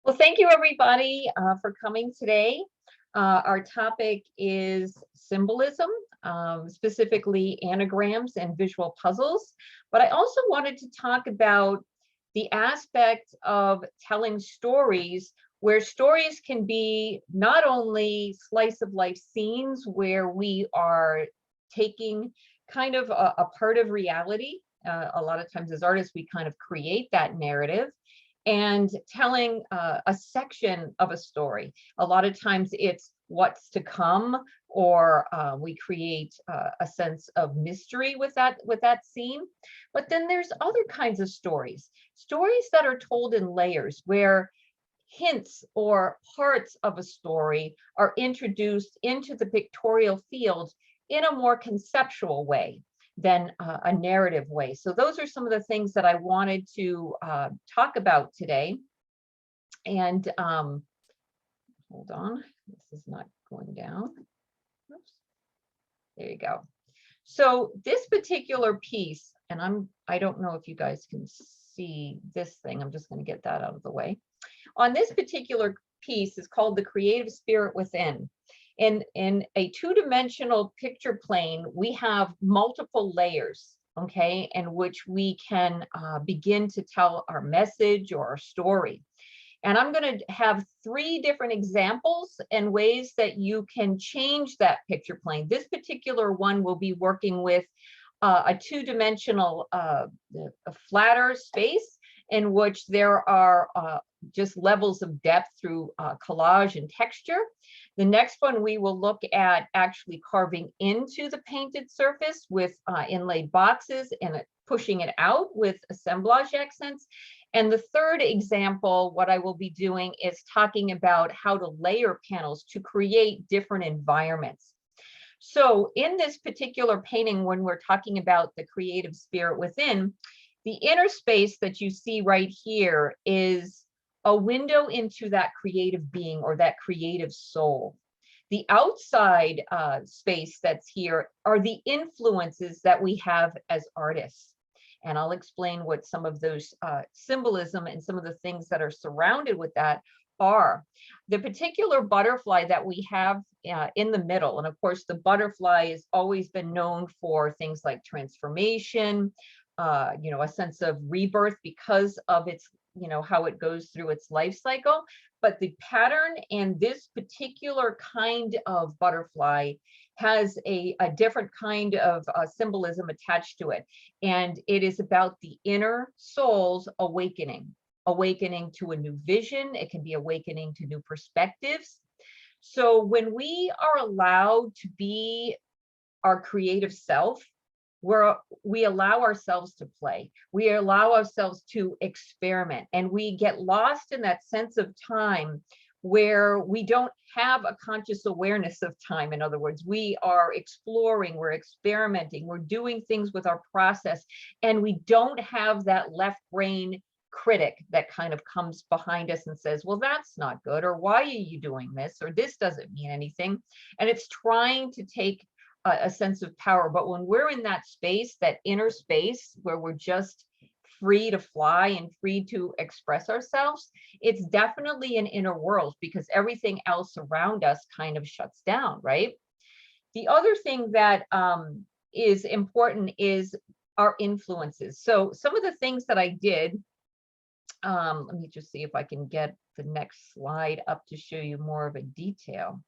Well, thank you everybody for coming today. Our topic is symbolism, specifically anagrams and visual puzzles. But I also wanted to talk about the aspect of telling stories, where stories can be not only slice of life scenes where we are taking kind of a part of reality. A lot of times as artists, we kind of create that narrative and telling a section of a story. A lot of times it's what's to come, or we create a sense of mystery with that scene. But then there's other kinds of stories that are told in layers, where hints or parts of a story are introduced into the pictorial field in a more conceptual way than a narrative way. So those are some of the things that I wanted to talk about today. And hold on, this is not going down. Oops. There you go. So this particular piece, and I don't know if you guys can see this thing. I'm just going to get that out of the way. On this particular piece is called The Creative Spirit Within. In a two-dimensional picture plane, we have multiple layers, okay, in which we can begin to tell our message or our story. And I'm going to have 3 different examples and ways that you can change that picture plane. This particular one will be working with a two-dimensional, a flatter space in which there are just levels of depth through collage and texture. The next one, we will look at actually carving into the painted surface with inlaid boxes and pushing it out with assemblage accents. And the third example, what I will be doing is talking about how to layer panels to create different environments. So in this particular painting, when we're talking about the creative spirit within, the inner space that you see right here is a window into that creative being or that creative soul. The outside space that's here are the influences that we have as artists. And I'll explain what some of those symbolism and some of the things that are surrounded with that are. The particular butterfly that we have in the middle, and of course the butterfly has always been known for things like transformation, a sense of rebirth because of its, how it goes through its life cycle. But the pattern and this particular kind of butterfly has a different kind of symbolism attached to it. And it is about the inner soul's awakening to a new vision. It can be awakening to new perspectives. So when we are allowed to be our creative self, we allow ourselves to play, we allow ourselves to experiment, and we get lost in that sense of time where we don't have a conscious awareness of time. In other words, we are exploring, we're experimenting, we're doing things with our process, and we don't have that left brain critic that kind of comes behind us and says, well, that's not good, or why are you doing this, or this doesn't mean anything. And it's trying to take a sense of power. But when we're in that space, that inner space where we're just free to fly and free to express ourselves, it's definitely an inner world, because everything else around us kind of shuts down, right? The other thing that is important is our influences. So some of the things that I did, let me just see if I can get the next slide up to show you more of a detail.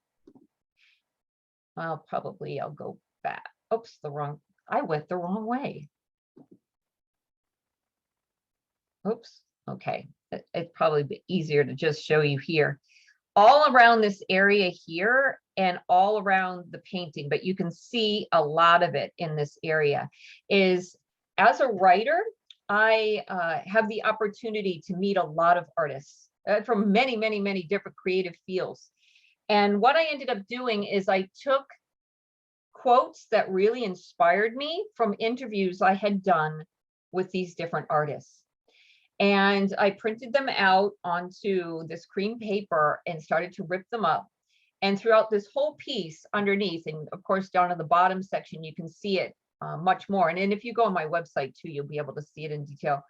Well, probably I'll go back. Oops, I went the wrong way. Oops, okay. It's probably easier to just show you here. All around this area here and all around the painting, but you can see a lot of it in this area, is as a writer, I have the opportunity to meet a lot of artists from many, many, many different creative fields. And what I ended up doing is I took quotes that really inspired me from interviews I had done with these different artists. And I printed them out onto this cream paper and started to rip them up. And throughout this whole piece underneath, and of course down in the bottom section, you can see it much more. And then if you go on my website too, you'll be able to see it in detail.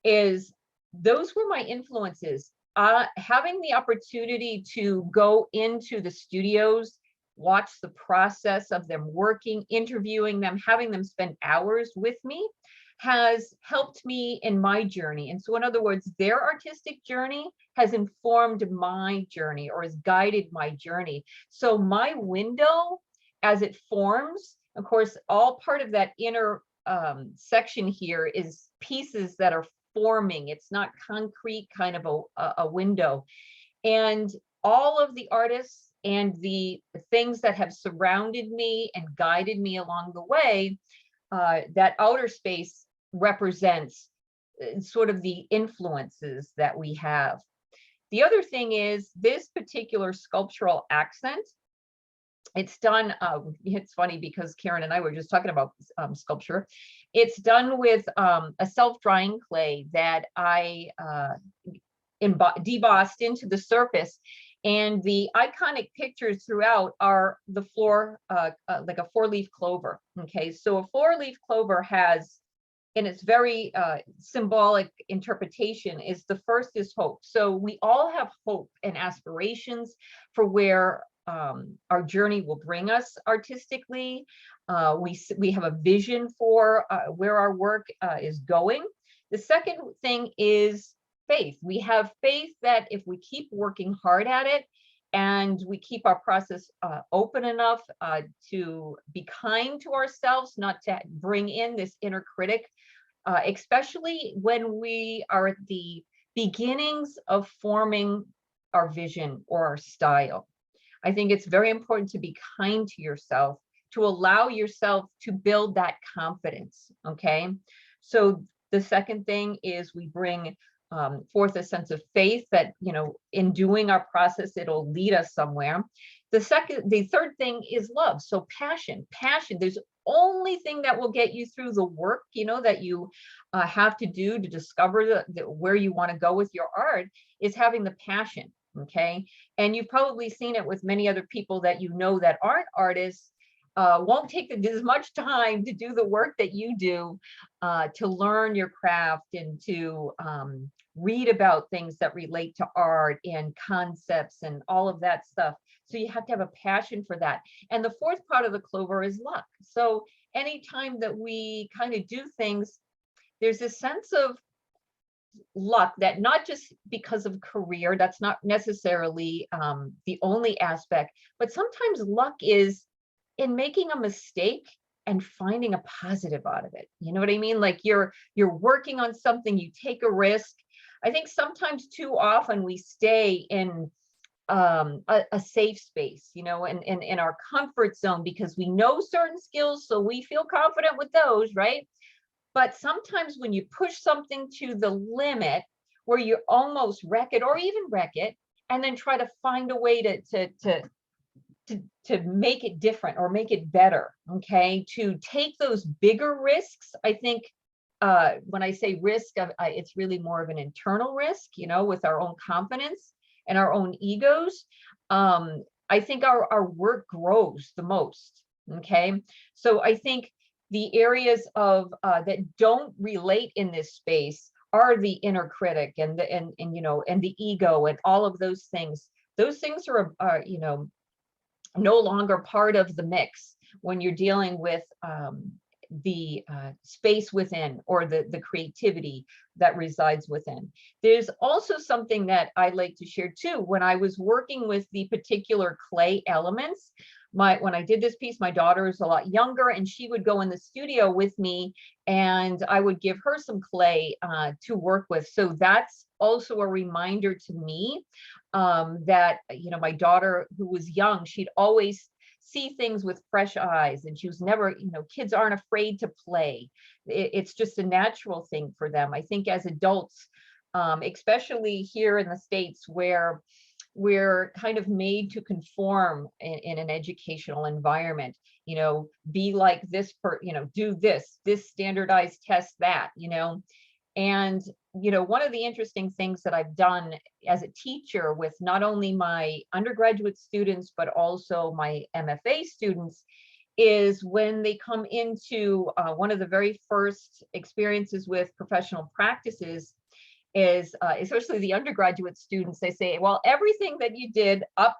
Those were my influences. having the opportunity to go into the studios, watch the process of them working, interviewing them, having them spend hours with me has helped me in my journey. And so in other words, their artistic journey has informed my journey or has guided my journey. So my window as it forms, of course, all part of that inner section here is pieces that are forming. It's not concrete kind of a window. And all of the artists and the things that have surrounded me and guided me along the way, that outer space represents sort of the influences that we have. The other thing is this particular sculptural accent. It's done, it's funny because Karen and I were just talking about sculpture. It's done with a self-drying clay that I debossed into the surface. And the iconic pictures throughout are the floor, like a 4-leaf clover. Okay, so a 4-leaf clover has, in its very symbolic interpretation, is the first is hope. So we all have hope and aspirations for where our journey will bring us artistically. We have a vision for where our work is going. The second thing is faith. We have faith that if we keep working hard at it and we keep our process open enough to be kind to ourselves, not to bring in this inner critic, especially when we are at the beginnings of forming our vision or our style. I think it's very important to be kind to yourself, to allow yourself to build that confidence, okay? So the second thing is we bring forth a sense of faith that, you know, in doing our process, it'll lead us somewhere. The third thing is love. So passion, there's only thing that will get you through the work, you know, that you have to do to discover where you want to go with your art is having the passion. Okay. And you've probably seen it with many other people that you know that aren't artists, won't take as much time to do the work that you do, to learn your craft and to read about things that relate to art and concepts and all of that stuff. So you have to have a passion for that. And the fourth part of the clover is luck. So anytime that we kind of do things, there's a sense of luck that not just because of career, that's not necessarily the only aspect, but sometimes luck is in making a mistake and finding a positive out of it. You know what I mean? Like you're working on something, you take a risk. I think sometimes too often we stay in a safe space, you know, in our comfort zone because we know certain skills, so we feel confident with those, right? But sometimes when you push something to the limit where you almost wreck it or even wreck it, and then try to find a way to make it different or make it better, okay? To take those bigger risks, I think when I say risk, it's really more of an internal risk, you know, with our own confidence and our own egos. I think our work grows the most, okay? So I think the areas of that don't relate in this space are the inner critic and you know, and the ego and all of those things. Those things are you know, no longer part of the mix when you're dealing with the space within or the creativity that resides within. There's also something that I'd like to share too. When I was working with the particular clay elements, when I did this piece, my daughter is a lot younger and she would go in the studio with me and I would give her some clay to work with. So that's also a reminder to me that, you know, my daughter who was young, she'd always see things with fresh eyes and she was never, you know, kids aren't afraid to play. It's just a natural thing for them. I think as adults, especially here in the States where we're kind of made to conform in an educational environment, you know, be like this, you know, do this standardized test, that, you know. And, you know, one of the interesting things that I've done as a teacher with not only my undergraduate students, but also my MFA students, is when they come into one of the very first experiences with professional practices is especially the undergraduate students, they say, well, everything that you did up,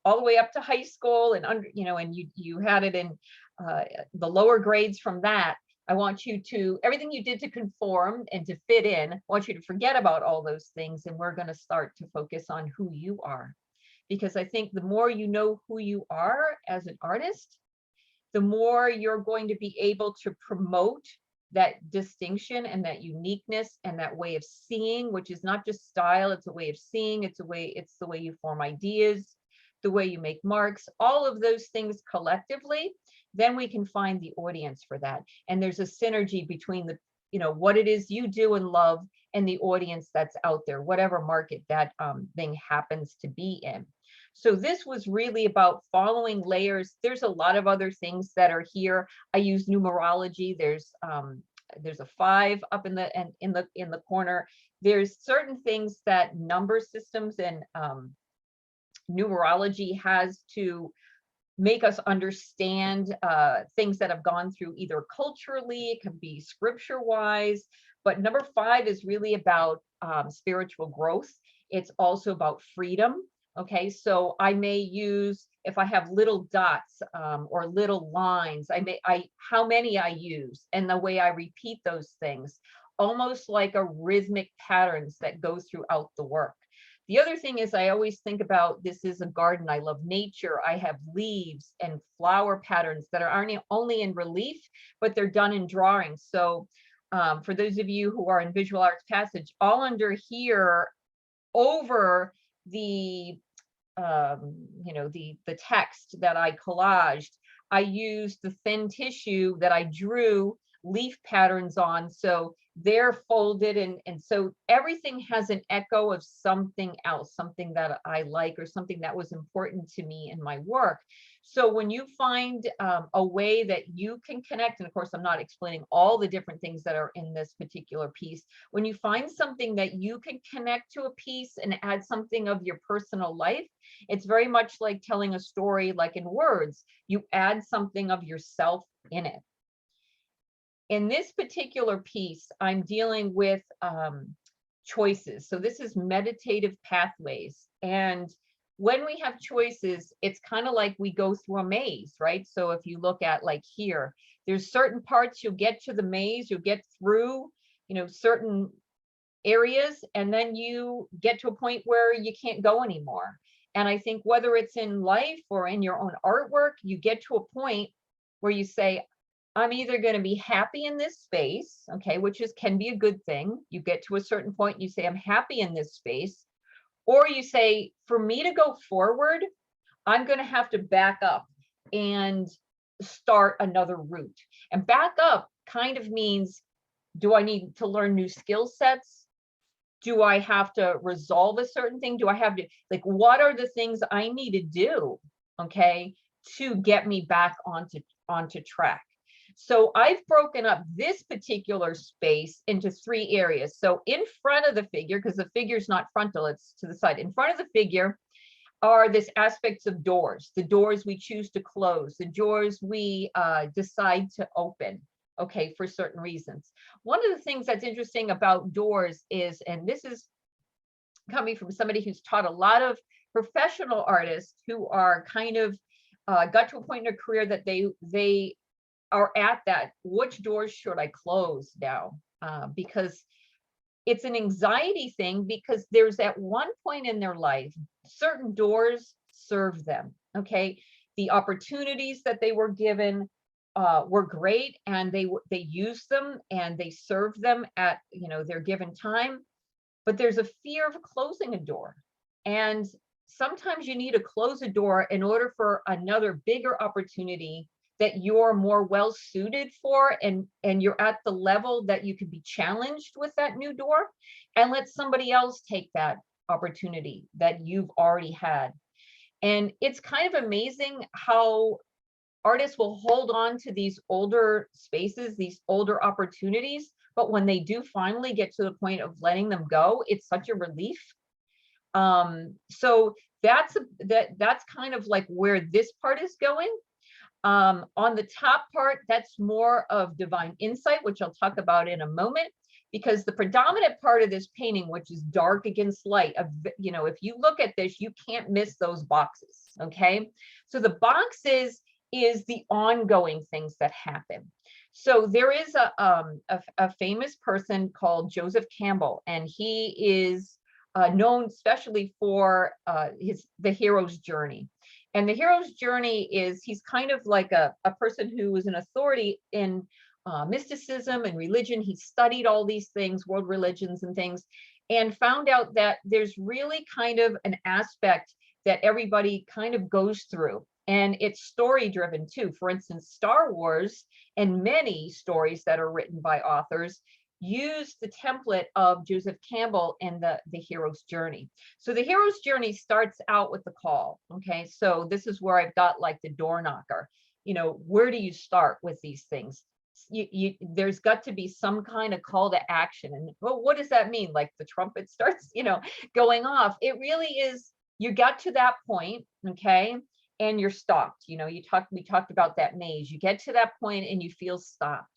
all the way up to high school and and you had it in the lower grades from that. I want you to, everything you did to conform and to fit in, I want you to forget about all those things, and we're going to start to focus on who you are. Because I think the more you know who you are as an artist, the more you're going to be able to promote that distinction and that uniqueness and that way of seeing, which is not just style, it's a way of seeing, it's the way you form ideas, the way you make marks, all of those things collectively, then we can find the audience for that. And there's a synergy between the, what it is you do and love and the audience that's out there, whatever market that thing happens to be in. So this was really about following layers. There's a lot of other things that are here. I use numerology. There's a 5 up in the corner. There's certain things that number systems and numerology has to make us understand things that have gone through either culturally, it can be scripture wise, but number 5 is really about spiritual growth. It's also about freedom. Okay, so I may use, if I have little dots or little lines, how many I use and the way I repeat those things, almost like a rhythmic patterns that go throughout the work. The other thing is I always think about, this is a garden. I love nature. I have leaves and flower patterns that aren't only in relief, but they're done in drawings. So for those of you who are in Visual Arts Passage, all under here, over the the text that I collaged, I used the thin tissue that I drew leaf patterns on. So they're folded, and so everything has an echo of something else, something that I like or something that was important to me in my work. So when you find a way that you can connect, and of course I'm not explaining all the different things that are in this particular piece, when you find something that you can connect to a piece and add something of your personal life, it's very much like telling a story, like in words, you add something of yourself in it. In this particular piece, I'm dealing with choices. So this is Meditative Pathways. And when we have choices, it's kind of like we go through a maze, right? So if you look at like here, there's certain parts you'll get to the maze, you'll get through, certain areas, and then you get to a point where you can't go anymore. And I think whether it's in life or in your own artwork, you get to a point where you say, I'm either going to be happy in this space, okay, which can be a good thing. You get to a certain point, you say, I'm happy in this space. Or you say, for me to go forward, I'm going to have to back up and start another route. And back up kind of means, do I need to learn new skill sets? Do I have to resolve a certain thing? Do I have to, like, what are the things I need to do, okay, to get me back onto track? So I've broken up this particular space into 3 areas. So in front of the figure, because the figure's not frontal, it's to the side. In front of the figure are this aspects of doors, the doors we choose to close, the doors we decide to open, okay, for certain reasons. One of the things that's interesting about doors is, and this is coming from somebody who's taught a lot of professional artists who are kind of got to a point in their career that they are at that, which doors should I close now? Because it's an anxiety thing, because there's at one point in their life, certain doors serve them, okay? The opportunities that they were given were great, and they used them and they served them at their given time, but there's a fear of closing a door. And sometimes you need to close a door in order for another bigger opportunity that you're more well suited for, and you're at the level that you could be challenged with that new door, and let somebody else take that opportunity that you've already had. And it's kind of amazing how artists will hold on to these older spaces, these older opportunities, but when they do finally get to the point of letting them go, it's such a relief. So that's kind of like where this part is going. On the top part, that's more of divine insight, which I'll talk about in a moment. because the predominant part of this painting, which is dark against light, if you look at this, you can't miss those boxes, okay? So the boxes is the ongoing things that happen. So there is a famous person called Joseph Campbell, and he is known especially for the hero's journey. And the hero's journey is, he's kind of like a person who is an authority in mysticism and religion. He studied all these things, world religions and things, and found out that there's really kind of an aspect that everybody kind of goes through. And it's story driven too. For instance, Star Wars and many stories that are written by authors use the template of Joseph Campbell and the hero's journey. So the hero's journey starts out with the call. Okay, so this is where I've got like the door knocker. Where do you start with these things? There's got to be some kind of call to action. And well, what does that mean? Like the trumpet starts, going off. It really is, you got to that point, okay, and you're stopped. We talked about that maze. You get to that point and you feel stopped.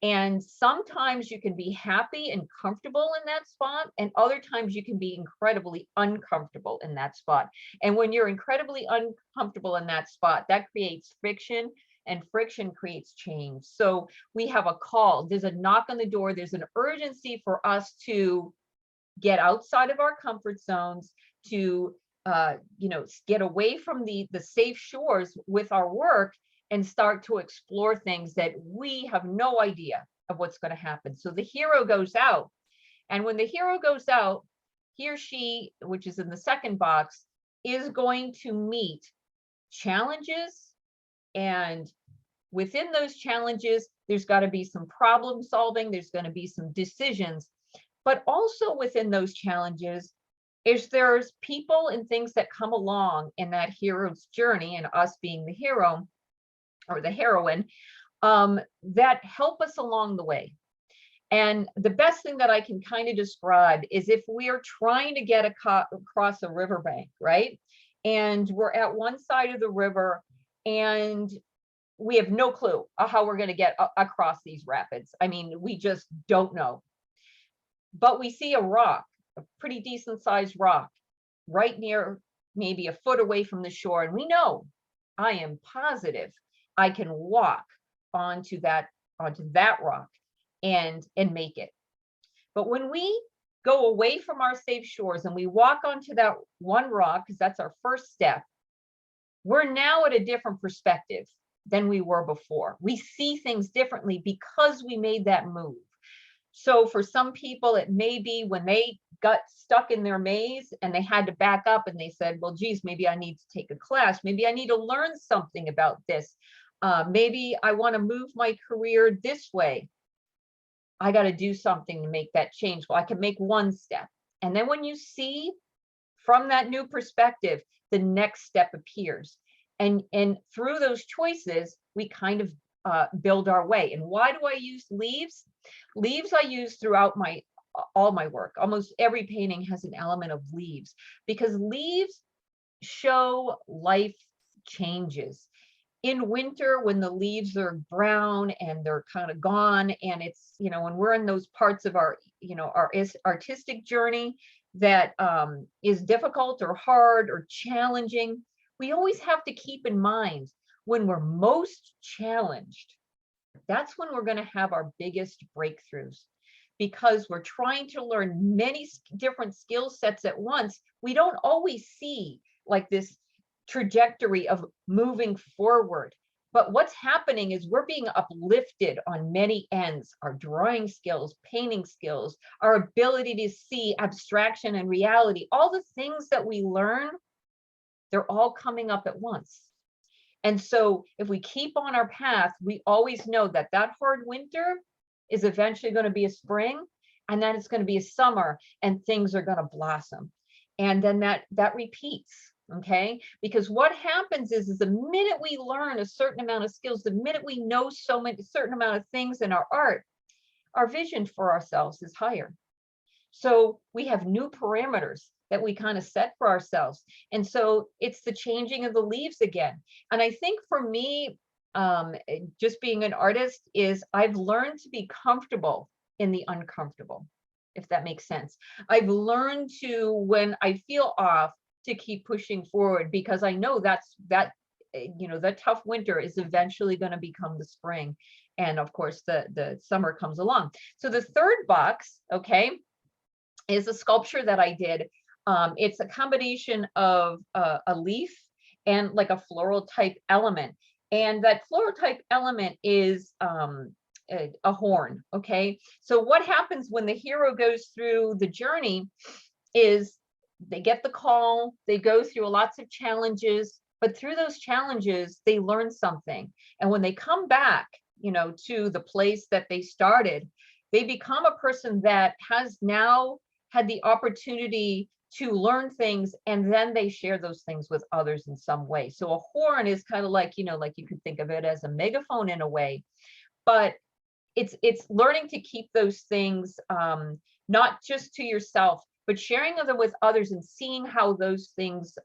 And sometimes you can be happy and comfortable in that spot, and other times you can be incredibly uncomfortable in that spot. And when you're incredibly uncomfortable in that spot, that creates friction, and friction creates change. So we have a call, there's a knock on the door, there's an urgency for us to get outside of our comfort zones, to get away from the safe shores with our work, and start to explore things that we have no idea of what's going to happen. So the hero goes out, and when the hero goes out, he or she, which is in the second box, is going to meet challenges, and within those challenges, there's got to be some problem solving, there's going to be some decisions, but also within those challenges there's people and things that come along in that hero's journey, and us being the hero or the heroine, that help us along the way. And the best thing that I can kind of describe is if we are trying to get across a riverbank, right? And we're at one side of the river and we have no clue how we're going to get across these rapids. I mean, we just don't know. But we see a rock, a pretty decent sized rock, right near, maybe a foot away from the shore. And we know, I am positive, I can walk onto that rock and make it. But when we go away from our safe shores and we walk onto that one rock, because that's our first step, we're now at a different perspective than we were before. We see things differently because we made that move. So for some people, it may be when they got stuck in their maze and they had to back up and they said, well, geez, maybe I need to take a class. Maybe I need to learn something about this. Maybe I want to move my career this way. I got to do something to make that change. Well, I can make one step. And then when you see from that new perspective, the next step appears. And through those choices, we kind of build our way. And why do I use leaves? Leaves I use throughout all my work. Almost every painting has an element of leaves, because leaves show life changes. In winter, when the leaves are brown and they're kind of gone, and it's, when we're in those parts of our, our artistic journey that is difficult or hard or challenging, we always have to keep in mind when we're most challenged, that's when we're going to have our biggest breakthroughs, because we're trying to learn many different skill sets at once. We don't always see like this trajectory of moving forward, but what's happening is we're being uplifted on many ends. Our drawing skills, painting skills, our ability to see abstraction and reality, all the things that we learn, they're all coming up at once. And so if we keep on our path, we always know that that hard winter is eventually going to be a spring, and then it's going to be a summer, and things are going to blossom. And then that repeats. Okay, because what happens is the minute we learn a certain amount of skills, the minute we know certain amount of things in our art, our vision for ourselves is higher. So we have new parameters that we kind of set for ourselves. And so it's the changing of the leaves again. And I think for me, just being an artist, is I've learned to be comfortable in the uncomfortable, if that makes sense. I've learned to, when I feel off, to keep pushing forward, because I know that tough winter is eventually going to become the spring. And of course, the summer comes along. So the third box, okay, is a sculpture that I did. It's a combination of a leaf and like a floral type element. And that floral type element is a horn, okay? So what happens when the hero goes through the journey is they get the call, they go through lots of challenges, but through those challenges, they learn something. And when they come back, to the place that they started, they become a person that has now had the opportunity to learn things, and then they share those things with others in some way. So a horn is kind of like, like you could think of it as a megaphone in a way, but it's learning to keep those things not just to yourself, but sharing them with others and seeing how those things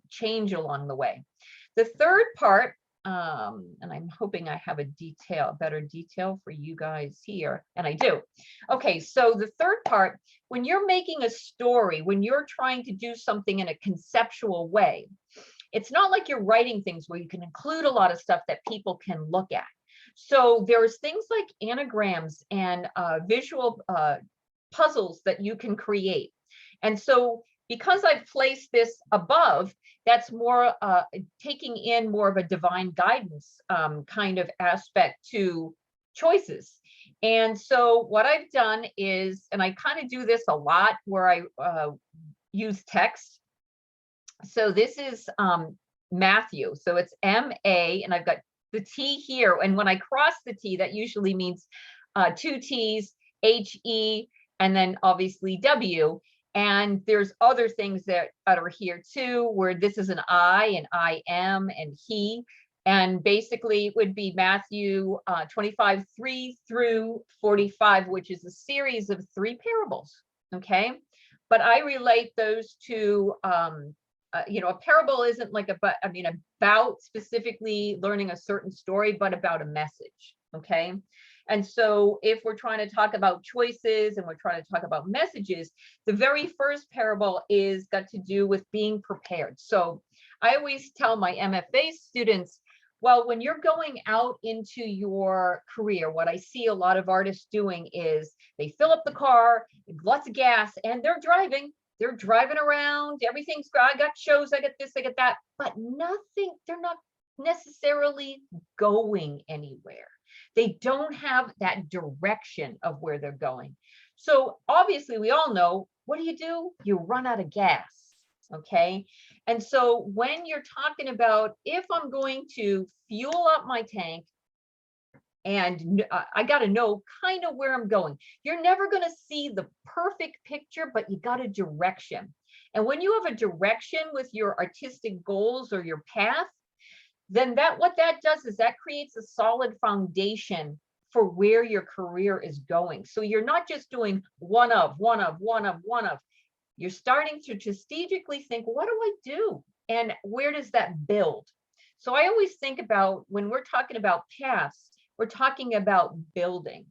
change along the way. The third part, and I'm hoping I have a better detail for you guys here, and I do. Okay, so the third part, when you're making a story, when you're trying to do something in a conceptual way, it's not like you're writing things where you can include a lot of stuff that people can look at. So there's things like anagrams and visual puzzles that you can create. And so because I've placed this above, that's more taking in more of a divine guidance kind of aspect to choices. And so what I've done is, and I kind of do this a lot where I use text. So this is Matthew. So it's M-A, and I've got the T here. And when I cross the T, that usually means 2 T's, H-E, and then obviously W. And there's other things that are here too, where this is an I, and I am, and he. And basically it would be Matthew 25, 3 through 45, which is a series of 3 parables, okay? But I relate those to, a parable isn't like about specifically learning a certain story, but about a message, okay? And so if we're trying to talk about choices and we're trying to talk about messages, the very first parable is got to do with being prepared. So I always tell my MFA students, well, when you're going out into your career, what I see a lot of artists doing is they fill up the car, lots of gas, and they're driving around, everything's, I got shows, I got this, I got that, but nothing, they're not necessarily going anywhere. They don't have that direction of where they're going. So obviously we all know, what do? You run out of gas, okay? And so when you're talking about, if I'm going to fuel up my tank, and I got to know kind of where I'm going. You're never going to see the perfect picture, but you got a direction. And when you have a direction with your artistic goals or your path, then what that does is that creates a solid foundation for where your career is going. So you're not just doing one of. You're starting to strategically think, what do I do? And where does that build? So I always think about, when we're talking about paths, we're talking about building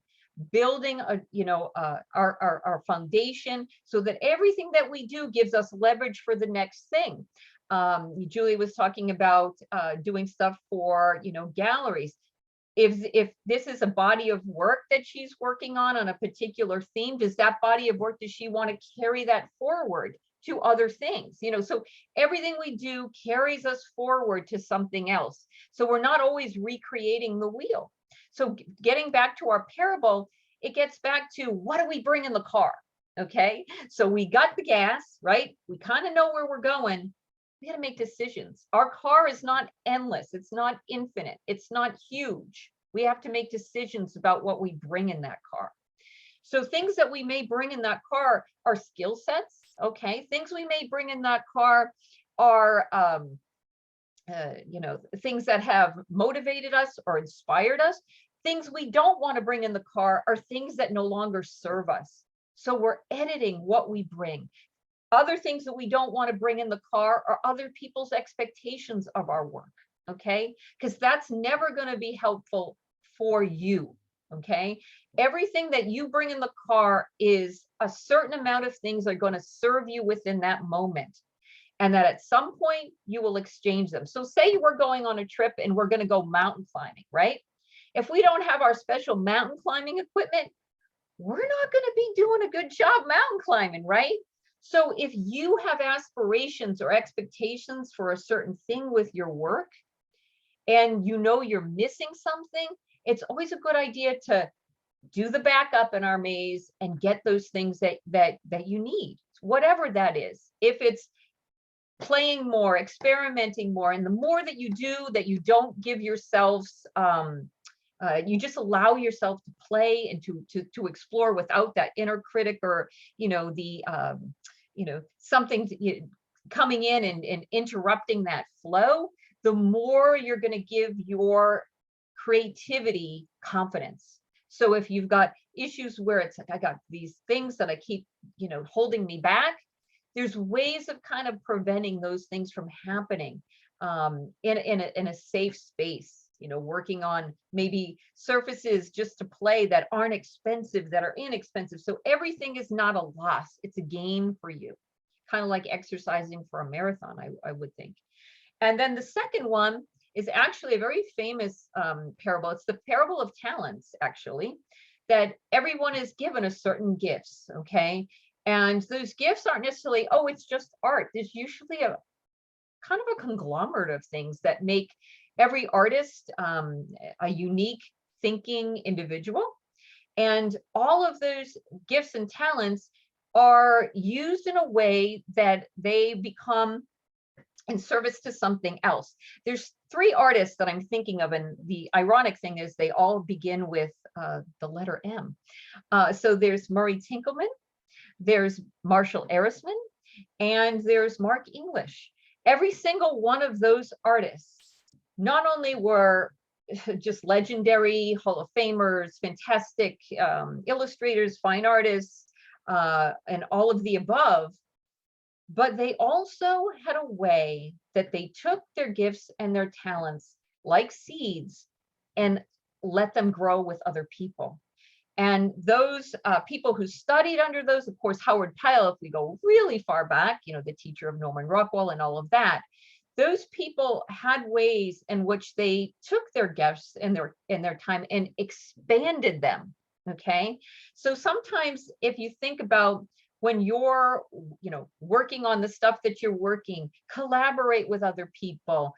our foundation, so that everything that we do gives us leverage for the next thing. Julie was talking about doing stuff for, galleries. If this is a body of work that she's working on a particular theme, does that body of work, does she want to carry that forward to other things? So everything we do carries us forward to something else. So we're not always recreating the wheel. So getting back to our parable, it gets back to, what do we bring in the car? Okay, so we got the gas, right? We kind of know where we're going. We got to make decisions. Our car is not endless. It's not infinite. It's not huge. We have to make decisions about what we bring in that car. So things that we may bring in that car are skill sets. Okay, things we may bring in that car are things that have motivated us or inspired us. Things we don't want to bring in the car are things that no longer serve us. So we're editing what we bring. Other things that we don't want to bring in the car are other people's expectations of our work, okay? Because that's never going to be helpful for you, okay? Everything that you bring in the car is a certain amount of things are going to serve you within that moment. And that at some point you will exchange them. So say we're going on a trip and we're going to go mountain climbing, right? If we don't have our special mountain climbing equipment, we're not going to be doing a good job mountain climbing, right? So if you have aspirations or expectations for a certain thing with your work, and you know you're missing something, it's always a good idea to do the backup in our maze and get those things that you need, whatever that is. If it's playing more, experimenting more, and the more that you do, that you don't give yourselves, you just allow yourself to play and to explore without that inner critic, or something coming in and interrupting that flow, the more you're going to give your creativity confidence. So if you've got issues where it's like, I got these things that I keep, holding me back, there's ways of kind of preventing those things from happening in a safe space, working on maybe surfaces just to play that aren't expensive, that are inexpensive. So everything is not a loss. It's a gain for you, kind of like exercising for a marathon, I would think. And then the second one is actually a very famous parable. It's the parable of talents, actually, that everyone is given a certain gifts, okay? And those gifts aren't necessarily, oh, it's just art. There's usually a kind of a conglomerate of things that make every artist a unique thinking individual. And all of those gifts and talents are used in a way that they become in service to something else. There's 3 artists that I'm thinking of, and the ironic thing is they all begin with the letter M. So there's Murray Tinkleman, there's Marshall Arisman, and there's Mark English. Every single one of those artists not only were just legendary Hall of Famers, fantastic illustrators, fine artists, and all of the above, but they also had a way that they took their gifts and their talents like seeds and let them grow with other people. And those people who studied under those, of course, Howard Pyle, if we go really far back, the teacher of Norman Rockwell and all of that, those people had ways in which they took their gifts and their time and expanded them. Okay. So sometimes if you think about when you're, working on the stuff that you're working, collaborate with other people,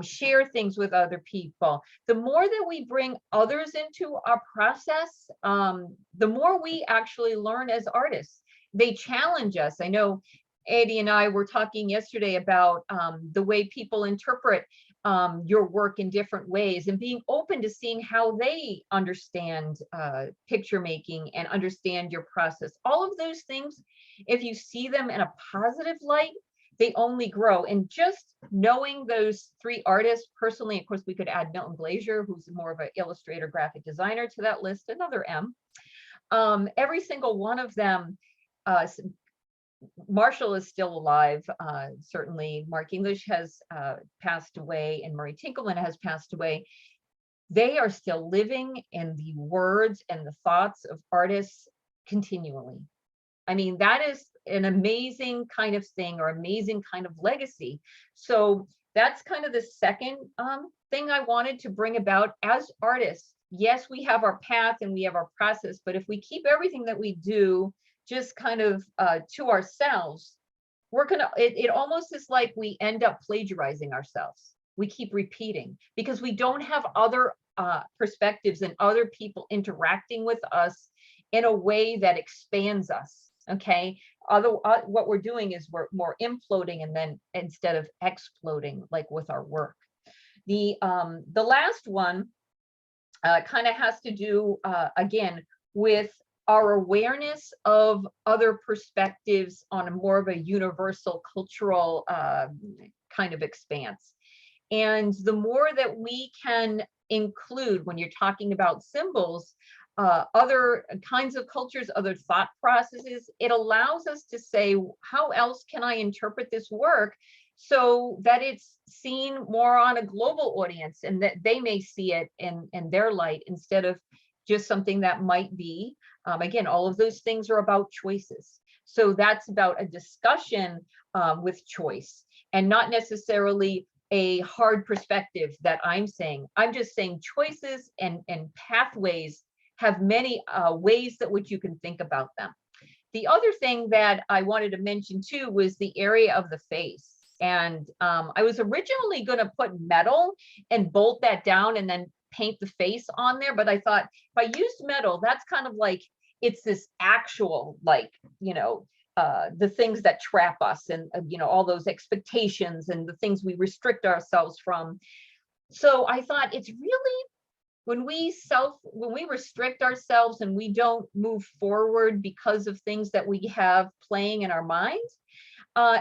share things with other people. The more that we bring others into our process, the more we actually learn as artists. They challenge us. I know Eddie and I were talking yesterday about the way people interpret your work in different ways, and being open to seeing how they understand picture making and understand your process. All of those things, if you see them in a positive light, they only grow. And just knowing those 3 artists personally, of course, we could add Milton Glaser, who's more of an illustrator, graphic designer, to that list, another M. Every single one of them, Marshall is still alive. Certainly Mark English has passed away, and Murray Tinkleman has passed away. They are still living in the words and the thoughts of artists continually. I mean, that is an amazing kind of thing, or amazing kind of legacy. So that's kind of the second thing I wanted to bring about as artists. Yes, we have our path and we have our process, but if we keep everything that we do just kind of to ourselves, it almost is like we end up plagiarizing ourselves. We keep repeating because we don't have other perspectives and other people interacting with us in a way that expands us. Okay. What we're doing is we're more imploding, and then instead of exploding, like with our work. The last one kind of has to do again with our awareness of other perspectives on a more of a universal cultural kind of expanse. And the more that we can include, when you're talking about symbols, other kinds of cultures, other thought processes, it allows us to say, how else can I interpret this work so that it's seen more on a global audience, and that they may see it in their light, instead of just something that might be. Again, all of those things are about choices. So that's about a discussion with choice, and not necessarily a hard perspective that I'm saying. I'm just saying choices and pathways have many ways that which you can think about them. The other thing that I wanted to mention too was the area of the face. And I was originally going to put metal and bolt that down and then paint the face on there. But I thought if I used metal, that's kind of like, it's this actual, like, the things that trap us, and, all those expectations and the things we restrict ourselves from. So I thought it's really, when we restrict ourselves and we don't move forward because of things that we have playing in our minds,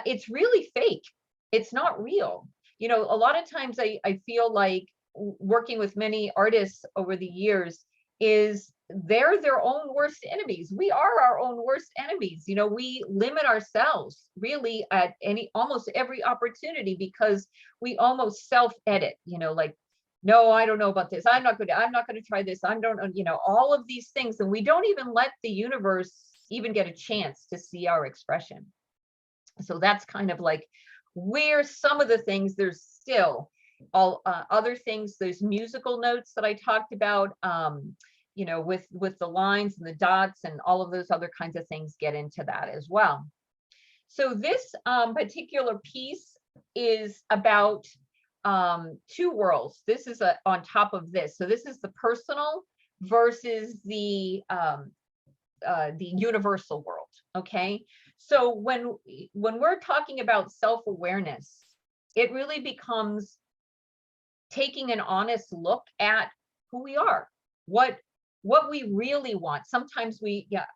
it's really fake. It's not real. A lot of times I feel like working with many artists over the years is they're their own worst enemies. We are our own worst enemies. We limit ourselves really at almost every opportunity, because we almost self-edit, like, no, I don't know about this. I'm not going to try this. I don't, all of these things. And we don't even let the universe even get a chance to see our expression. So that's kind of like where some of the things, there's still all other things. There's musical notes that I talked about, with the lines and the dots and all of those other kinds of things get into that as well. So this particular piece is about two worlds. This is on top of this. So this is the personal versus the universal world. Okay. So when we're talking about self-awareness, it really becomes taking an honest look at who we are, what we really want. Sometimes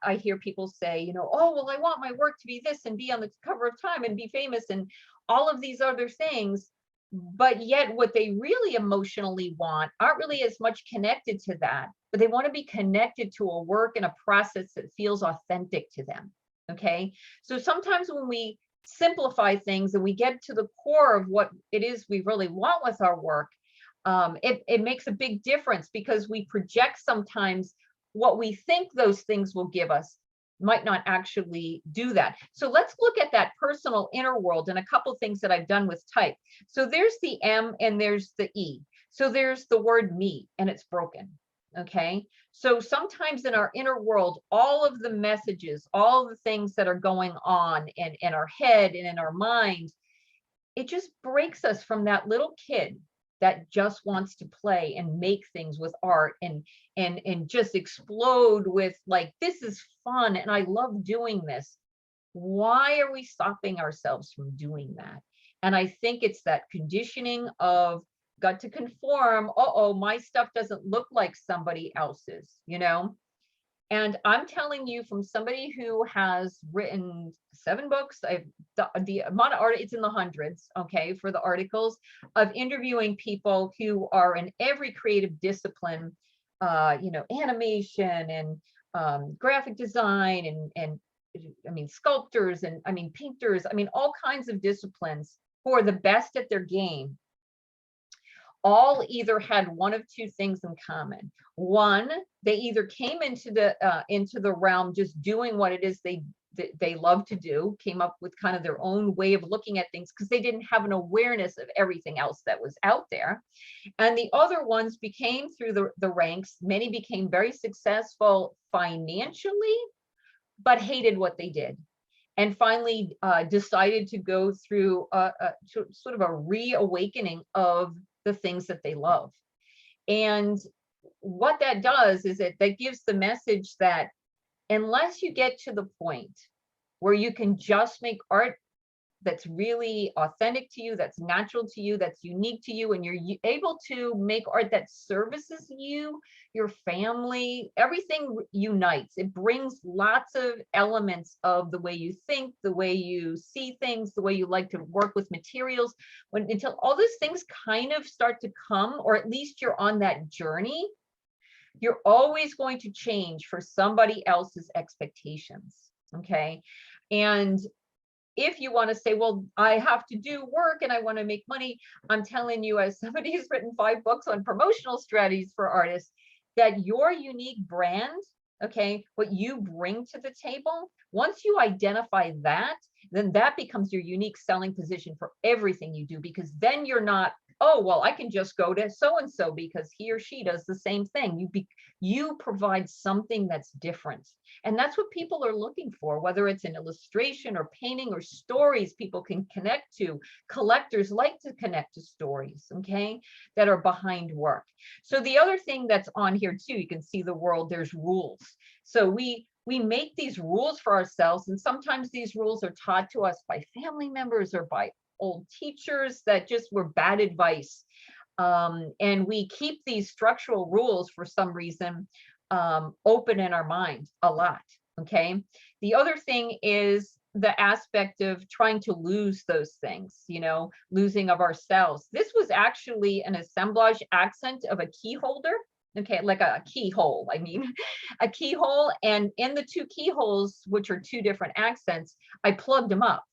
I hear people say, oh, well, I want my work to be this and be on the cover of Time and be famous and all of these other things. But yet what they really emotionally want aren't really as much connected to that, but they want to be connected to a work and a process that feels authentic to them. Okay. So sometimes when we simplify things and we get to the core of what it is we really want with our work, it makes a big difference, because we project sometimes what we think those things will give us might not actually do that. So let's look at that personal inner world and a couple of things that I've done with type. So there's the M and there's the E. So there's the word me, and it's broken. Okay. So sometimes in our inner world, all of the messages, all the things that are going on in our head and in our mind, it just breaks us from that little kid that just wants to play and make things with art and just explode with, like, this is fun and I love doing this. Why are we stopping ourselves from doing that? And I think it's that conditioning of got to conform. Uh-oh, my stuff doesn't look like somebody else's, And I'm telling you, from somebody who has written 7 books, the amount of art, it's in the hundreds, okay, for the articles, of interviewing people who are in every creative discipline, animation and graphic design and I mean, sculptors and painters, all kinds of disciplines, who are the best at their game. All either had one of two things in common. One, they either came into the realm just doing what it is they love to do, came up with kind of their own way of looking at things because they didn't have an awareness of everything else that was out there. And the other ones became through the ranks. Many became very successful financially, but hated what they did. And finally decided to go through sort of a reawakening of the things that they love. And what that does is that gives the message that unless you get to the point where you can just make art that's really authentic to you, that's natural to you, that's unique to you, and you're able to make art that services you, your family, everything unites. It brings lots of elements of the way you think, the way you see things, the way you like to work with materials. Until all those things kind of start to come, or at least you're on that journey, you're always going to change for somebody else's expectations. Okay. And if you want to say, well, I have to do work and I want to make money, I'm telling you, as somebody who's written 5 books on promotional strategies for artists, that your unique brand, okay, what you bring to the table, once you identify that, then that becomes your unique selling position for everything you do, because then you're not, oh, well, I can just go to so-and-so because he or she does the same thing. You provide something that's different. And that's what people are looking for, whether it's an illustration or painting or stories people can connect to. Collectors like to connect to stories, okay, that are behind work. So the other thing that's on here too, you can see the world, there's rules. So we make these rules for ourselves, and sometimes these rules are taught to us by family members or by old teachers that just were bad advice. And we keep these structural rules for some reason open in our mind a lot, okay? The other thing is the aspect of trying to lose those things, you know, losing of ourselves. This was actually an assemblage accent of a key holder, okay, like a keyhole, I mean, a keyhole. And in the two keyholes, which are two different accents, I plugged them up.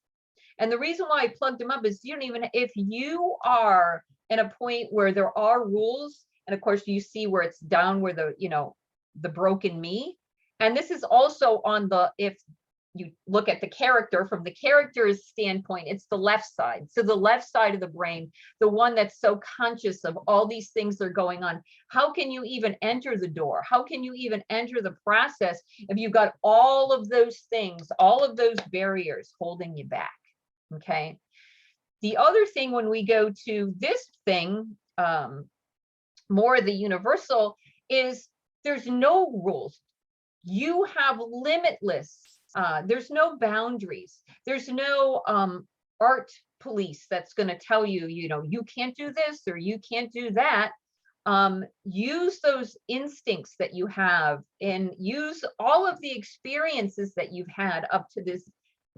And the reason why I plugged them up is you don't even, if you are at a point where there are rules, and of course you see where it's down where the, you know, the broken me. And this is also on the, if you look at the character from the character's standpoint, it's the left side. So the left side of the brain, the one that's so conscious of all these things that are going on. How can you even enter the door? How can you even enter the process if you've got all of those things, all of those barriers holding you back? Okay. The other thing, when we go to this thing, more the universal, is there's no rules. You have limitless, there's no boundaries. There's no art police that's going to tell you, you know, you can't do this or you can't do that. Use those instincts that you have, and use all of the experiences that you've had up to this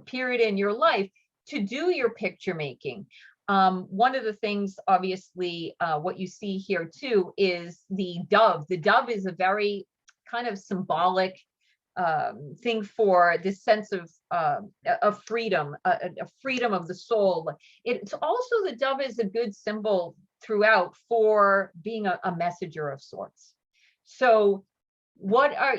period in your life to do your picture making. One of the things, obviously, what you see here too is the dove. The dove is a very kind of symbolic thing for this sense of freedom, a freedom of the soul. It's also, the dove is a good symbol throughout for being a messenger of sorts. So what are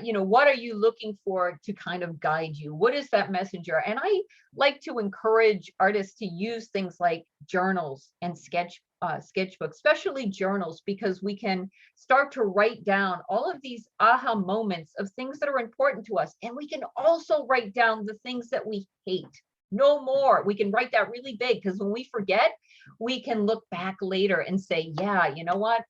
you looking for to kind of guide you? What is that messenger? And I like to encourage artists to use things like journals and sketchbooks, especially journals, because we can start to write down all of these aha moments of things that are important to us. And we can also write down the things that we hate. No more. We can write that really big, because when we forget, we can look back later and say, yeah, you know what?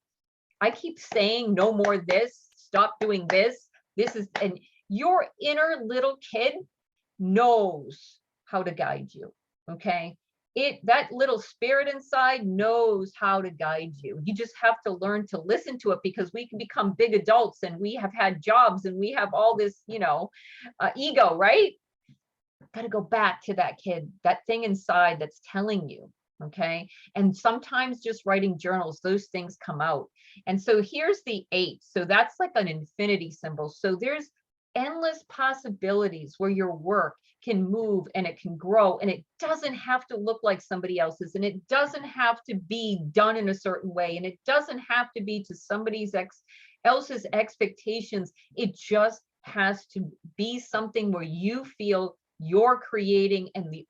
I keep saying no more this. Stop doing this. This is, and your inner little kid knows how to guide you. Okay. That little spirit inside knows how to guide you. You just have to learn to listen to it, because we can become big adults and we have had jobs and we have all this, ego, right? Got to go back to that kid, that thing inside that's telling you. Okay. And sometimes just writing journals, those things come out. And so here's the 8. So that's like an infinity symbol. So there's endless possibilities where your work can move and it can grow, and it doesn't have to look like somebody else's, and it doesn't have to be done in a certain way, and it doesn't have to be to somebody else's expectations. It just has to be something where you feel you're creating, and the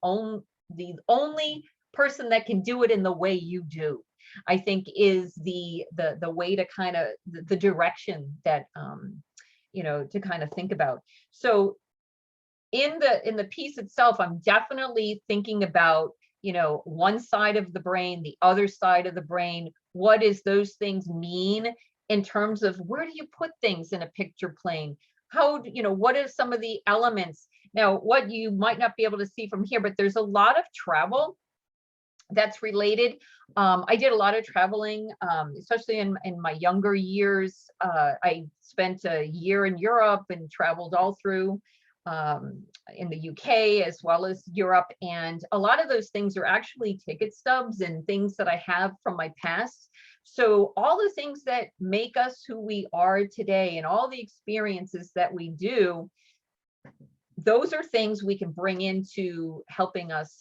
only person that can do it in the way you do, I think, is the way to kind of the direction that to kind of think about. So in the piece itself, I'm definitely thinking about one side of the brain, the other side of the brain. What does those things mean in terms of where do you put things in a picture plane? How what are some of the elements? Now, what you might not be able to see from here, but there's a lot of travel that's related. I did a lot of traveling, especially in my younger years. I spent a year in Europe and traveled all through in the UK as well as Europe. And a lot of those things are actually ticket stubs and things that I have from my past. So all the things that make us who we are today and all the experiences that we do, those are things we can bring into helping us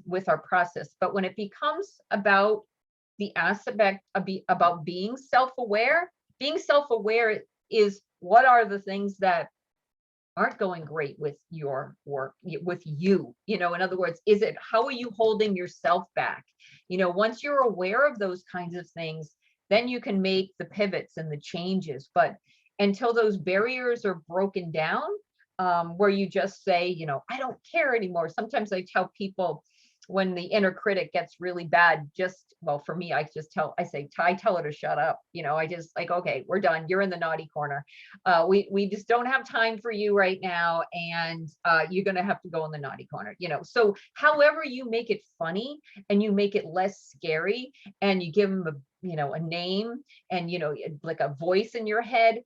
with our process. But when it becomes about the aspect of about being self-aware, is what are the things that aren't going great with your work, with you, in other words, how are you holding yourself back? Once you're aware of those kinds of things, then you can make the pivots and the changes. But until those barriers are broken down, where you just say, I don't care anymore. Sometimes I tell people, when the inner critic gets really bad, well, for me, I tell her to shut up. I just like, okay, we're done. You're in the naughty corner. We just don't have time for you right now. And you're going to have to go in the naughty corner, So however you make it funny and you make it less scary and you give them a name and, like a voice in your head,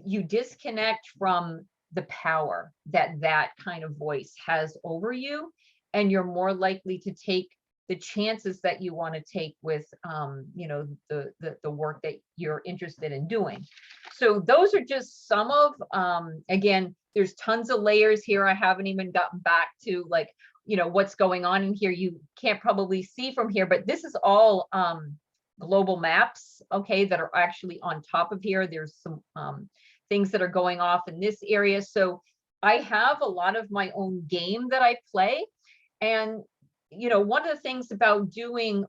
you disconnect from the power that kind of voice has over you. And you're more likely to take the chances that you want to take with, the work that you're interested in doing. So those are just some of, again, there's tons of layers here. I haven't even gotten back to like, what's going on in here. You can't probably see from here, but this is all global maps, okay, that are actually on top of here. There's some things that are going off in this area. So I have a lot of my own game that I play. And, one of the things about doing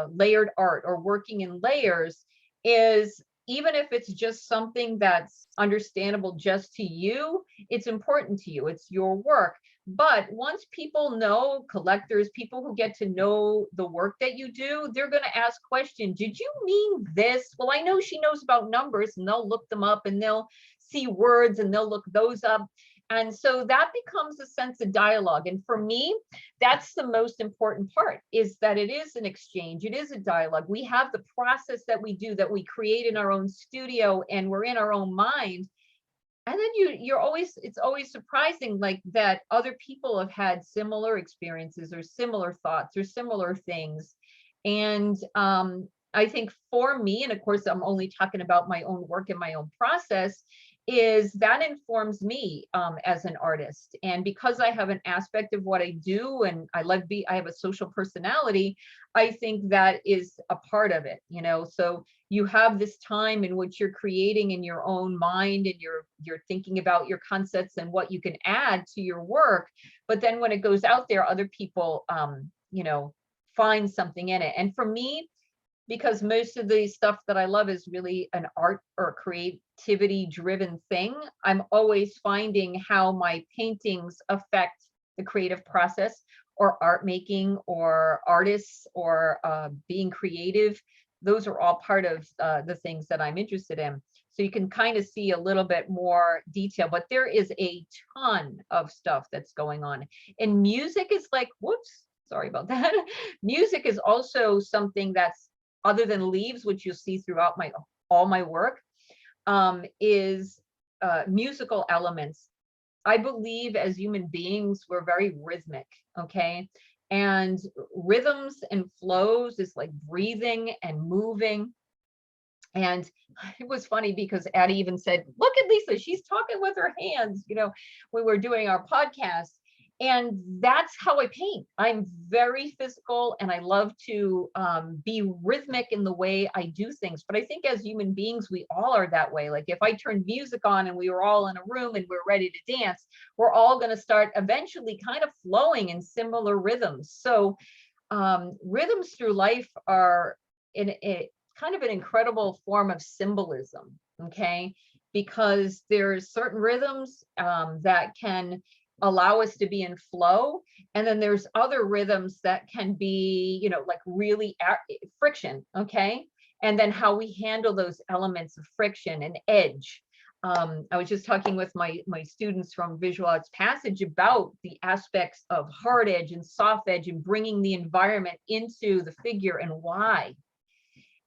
layered art or working in layers is, even if it's just something that's understandable just to you, it's important to you. It's your work. But once people know, collectors, people who get to know the work that you do, they're going to ask questions. Did you mean this? Well, I know she knows about numbers, and they'll look them up and they'll see words and they'll look those up. And so that becomes a sense of dialogue. And for me, that's the most important part, is that it is an exchange. It is a dialogue. We have the process that we do, that we create in our own studio, and we're in our own mind. And then it's always surprising, like, that other people have had similar experiences or similar thoughts or similar things. And I think for me, and of course, I'm only talking about my own work and my own process, is that informs me as an artist. And because I have an aspect of what I do, and I have a social personality, I think that is a part of it, so you have this time in which you're creating in your own mind, and you're thinking about your concepts and what you can add to your work. But then when it goes out there, other people, find something in it. And for me, because most of the stuff that I love is really an art or creativity driven thing, I'm always finding how my paintings affect the creative process, or art making, or artists, or being creative. Those are all part of the things that I'm interested in. So you can kind of see a little bit more detail, but there is a ton of stuff that's going on. And music is like, whoops, sorry about that. Music is also something that's, other than leaves, which you'll see throughout all my work, is musical elements. I believe as human beings, we're very rhythmic, okay? And rhythms and flows is like breathing and moving. And it was funny because Addie even said, look at Lisa, she's talking with her hands, when we're doing our podcast. And that's how I paint. I'm very physical, and I love to be rhythmic in the way I do things. But I think as human beings, we all are that way. Like if I turned music on and we were all in a room and we're ready to dance, we're all going to start eventually kind of flowing in similar rhythms. So rhythms through life are kind of an incredible form of symbolism, okay? Because there's certain rhythms that can allow us to be in flow, and then there's other rhythms that can be, like really friction, okay? And then how we handle those elements of friction and edge. I was just talking with my students from Visual Arts Passage about the aspects of hard edge and soft edge, and bringing the environment into the figure, and why.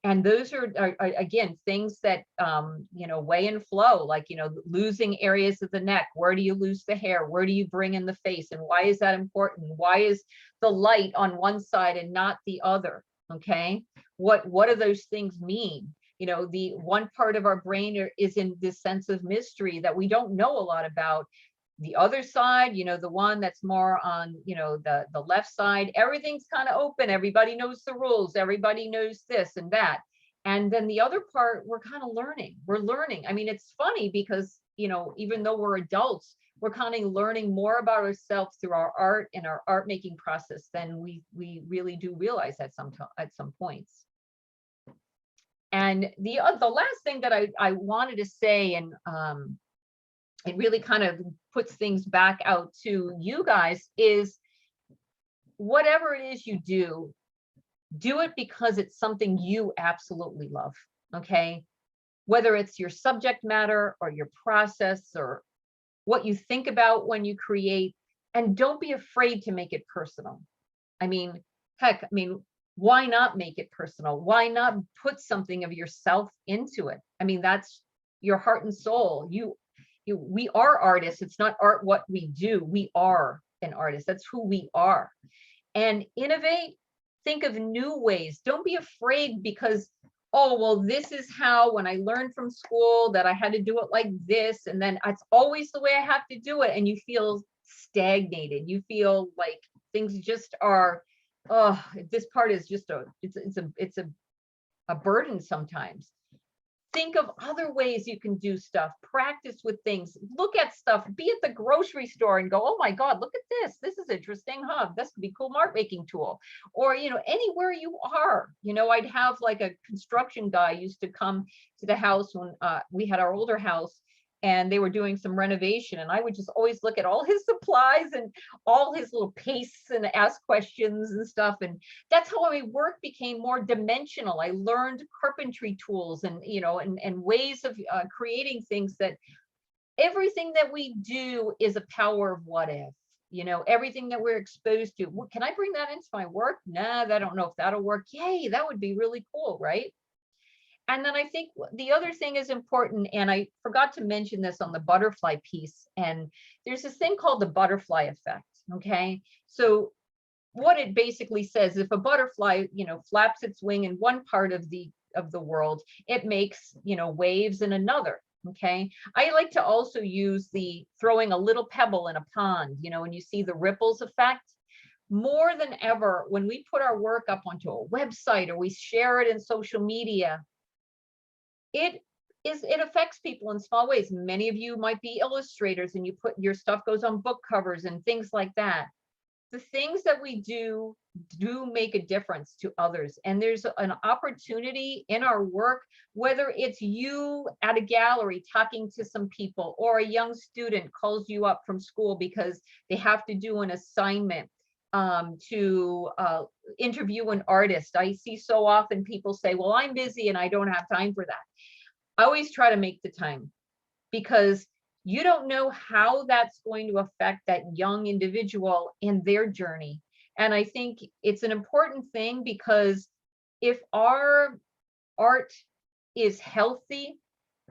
And those are again, things that, weigh and flow, like, losing areas of the neck. Where do you lose the hair? Where do you bring in the face? And why is that important? Why is the light on one side and not the other? Okay. What do those things mean? The one part of our brain is in this sense of mystery that we don't know a lot about. The other side, the one that's more on, the left side, everything's kind of open. Everybody knows the rules. Everybody knows this and that. And then the other part, we're kind of learning. We're learning. I mean, it's funny because, you know, even though we're adults, we're kind of learning more about ourselves through our art and our art making process than we really do realize at some points. And the last thing that I wanted to say, and it really kind of puts things back out to you guys, is whatever it is you do it because it's something you absolutely love, okay? Whether it's your subject matter or your process or what you think about when you create, and don't be afraid to make it personal. I mean, heck, I mean, why not make it personal? Why not put something of yourself into it? I mean, that's your heart and soul. We are artists. It's not art what we do. We are an artist. That's who we are. And innovate, think of new ways. Don't be afraid because, oh, well, this is how, when I learned from school that I had to do it like this, and then it's always the way I have to do it. And you feel stagnated. You feel like things just are, oh, this part is just it's a burden sometimes. Think of other ways you can do stuff, practice with things, look at stuff, be at the grocery store and go, oh my God, look at this. This is interesting, huh? This could be a cool art making tool. Or, you know, anywhere you are, you know, I'd have like a construction guy used to come to the house when we had our older house, and they were doing some renovation, and I would just always look at all his supplies and all his little pastes and ask questions and stuff. And that's how my work became more dimensional. I learned carpentry tools and, you know, and ways of creating things, that everything that we do is a power of what if. You know, everything that we're exposed to. Can I bring that into my work? Nah, I don't know if that'll work. Yay, that would be really cool, right? And then I think the other thing is important, and I forgot to mention this on the butterfly piece, and there's this thing called the butterfly effect, okay? So what it basically says, if a butterfly, you know, flaps its wing in one part of the world, it makes, you know, waves in another, okay? I like to also use the throwing a little pebble in a pond, you know, and you see the ripples effect. More than ever, when we put our work up onto a website or we share it in social media, it affects people in small ways. Many of you might be illustrators and you put your stuff goes on book covers and things like that. The things that we do make a difference to others. And there's an opportunity in our work, whether it's you at a gallery talking to some people, or a young student calls you up from school because they have to do an assignment to interview an artist. I see so often people say, well, I'm busy and I don't have time for that. I always try to make the time, because you don't know how that's going to affect that young individual in their journey. And I think it's an important thing, because if our art is healthy,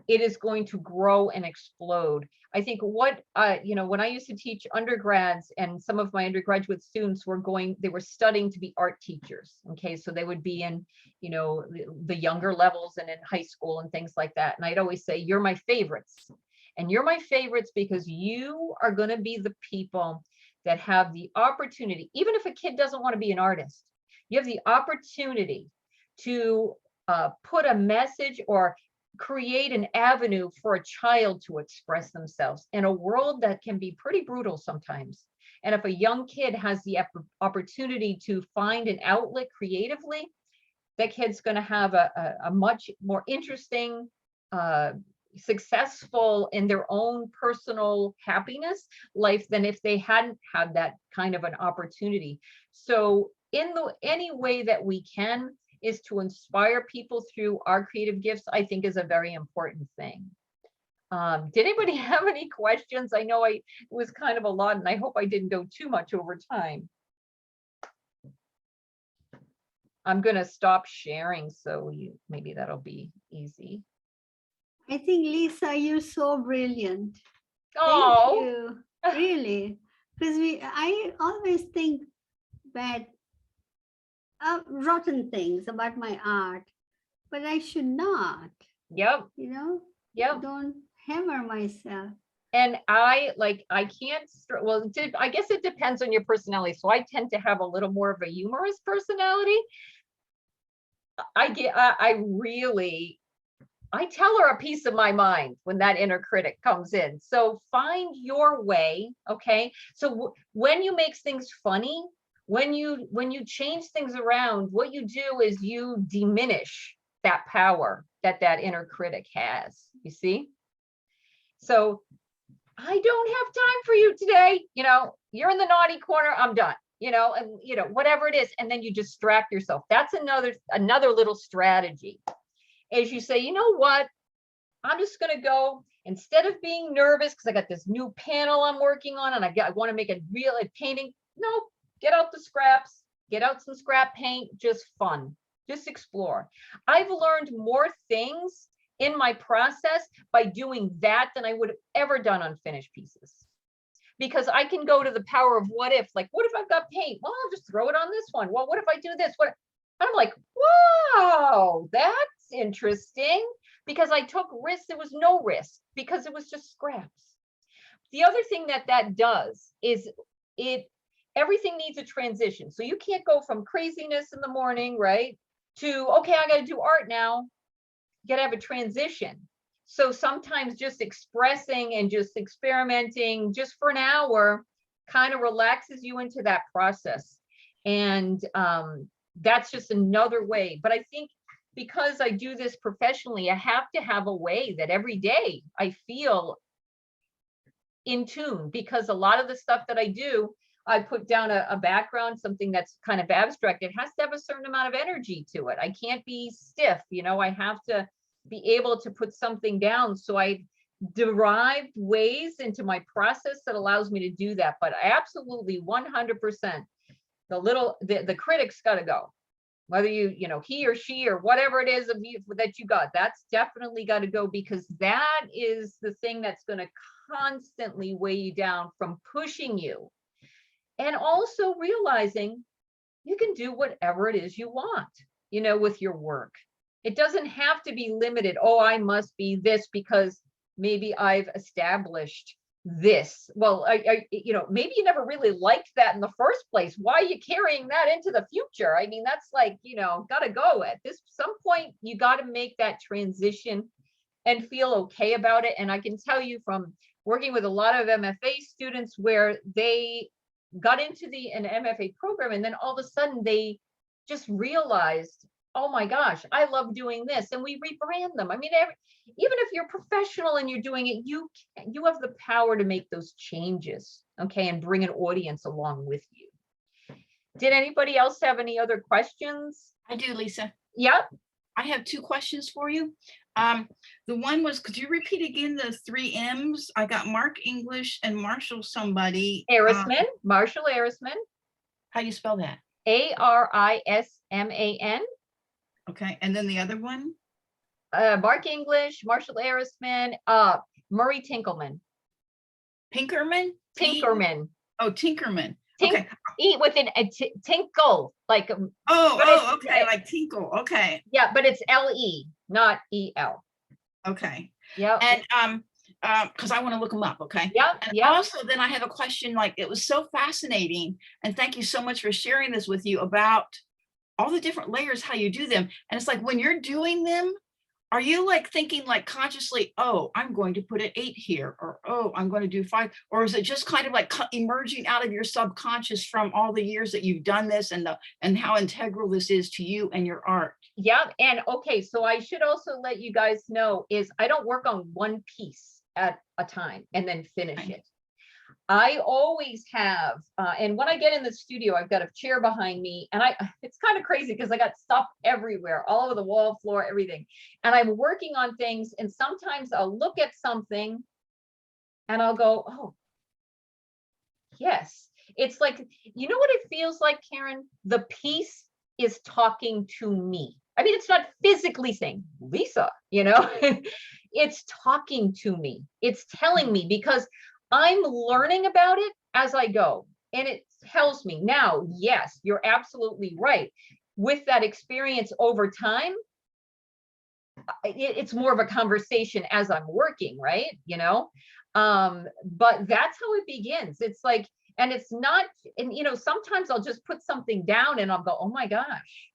it is going to grow and explode. I think what, you know, when I used to teach undergrads, and some of my undergraduate students they were studying to be art teachers. Okay. So they would be in, you know, the younger levels and in high school and things like that. And I'd always say, you're my favorites. And you're my favorites because you are going to be the people that have the opportunity, even if a kid doesn't want to be an artist, you have the opportunity to put a message or create an avenue for a child to express themselves in a world that can be pretty brutal sometimes. And if a young kid has the opportunity to find an outlet creatively, that kid's going to have a much more interesting, successful in their own personal happiness life than if they hadn't had that kind of an opportunity. So any way that we can is to inspire people through our creative gifts, I think is a very important thing. Did anybody have any questions? I know it was kind of a lot, and I hope I didn't go too much over time. I'm going to stop sharing, so maybe that'll be easy. I think, Lisa, you're so brilliant. Oh, thank you, really, because I always think bad, rotten things about my art, but I should not. Yep. You know. Yep. Don't hammer myself. And I can't, well, I guess it depends on your personality. So I tend to have a little more of a humorous personality. I tell her a piece of my mind when that inner critic comes in. So find your way, okay? So when you make things funny, when you change things around, what you do is you diminish that power that inner critic has, you see? So I don't have time for you today. You're in the naughty corner. I'm done. And whatever it is, and then you distract yourself. That's another little strategy. Is you say, you know what? I'm just going to go, instead of being nervous because I got this new panel I'm working on and I want to make a real painting. No, get out the scraps, get out some scrap paint, just fun, just explore. I've learned more things in my process by doing that than I would have ever done on finished pieces. Because I can go to the power of what if, like, what if I've got paint? Well, I'll just throw it on this one. Well, what if I do this? And I'm like, wow, that's interesting, because I took risks. There was no risk because it was just scraps. The other thing that does is everything needs a transition. So you can't go from craziness in the morning, right, to, okay, I got to do art now. You got to have a transition. So sometimes just expressing and just experimenting just for an hour kind of relaxes you into that process. And that's just another way. But I think because I do this professionally, I have to have a way that every day I feel in tune, because a lot of the stuff that I do, I put down a background, something that's kind of abstract. It has to have a certain amount of energy to it. I can't be stiff, I have to be able to put something down. So I derived ways into my process that allows me to do that. But absolutely 100%, the critic's got to go. Whether he or she or whatever it is that you got, that's definitely got to go, because that is the thing that's going to constantly weigh you down from pushing you. And also realizing you can do whatever it is you want, with your work. It doesn't have to be limited. Oh, I must be this because maybe I've established this. Well, maybe you never really liked that in the first place. Why are you carrying that into the future? I mean, that's like, got to go at some point. You got to make that transition and feel okay about it. And I can tell you from working with a lot of MFA students where they got into an MFA program, and then all of a sudden they just realized, oh my gosh, I love doing this. And we rebrand them. I mean, even if you're professional and you're doing it, you have the power to make those changes, okay, and bring an audience along with you. Did anybody else have any other questions? I do, Lisa. Yep. I have 2 questions for you. The one was, could you repeat again the 3 M's? I got Mark English and Marshall somebody. Arisman, Marshall Arisman. How do you spell that? Arisman. Okay, and then the other one? Mark English, Marshall Arisman, Murray Tinkelman. Pinkerman? Tinkerman. Oh, Tinkerman. Okay. Eat with tinkle, like. Okay, like tinkle. Okay. Yeah, but it's L-E, not E-L. Okay. Yeah. And because I want to look them up. Okay. Yeah. And also, then I have a question. Like, it was so fascinating, and thank you so much for sharing this with you about all the different layers, how you do them. And it's like, when you're doing them, are you like thinking like consciously, oh, I'm going to put an 8 here, or oh, I'm going to do 5, or is it just kind of like emerging out of your subconscious from all the years that you've done this, and how integral this is to you and your art? Yeah. And okay, so I should also let you guys know is I don't work on one piece at a time and then finish it. I always have, and when I get in the studio, I've got a chair behind me, and it's kind of crazy because I got stuff everywhere, all over the wall, floor, everything. And I'm working on things, and sometimes I'll look at something and I'll go, oh, yes. It's like, you know what it feels like, Karen? The piece is talking to me. I mean, it's not physically saying, Lisa, it's talking to me. It's telling me, because I'm learning about it as I go, and it tells me. Now, yes, you're absolutely right. With that experience over time, it's more of a conversation as I'm working, right? But that's how it begins. It's like, and it's not, and sometimes I'll just put something down and I'll go, oh my gosh,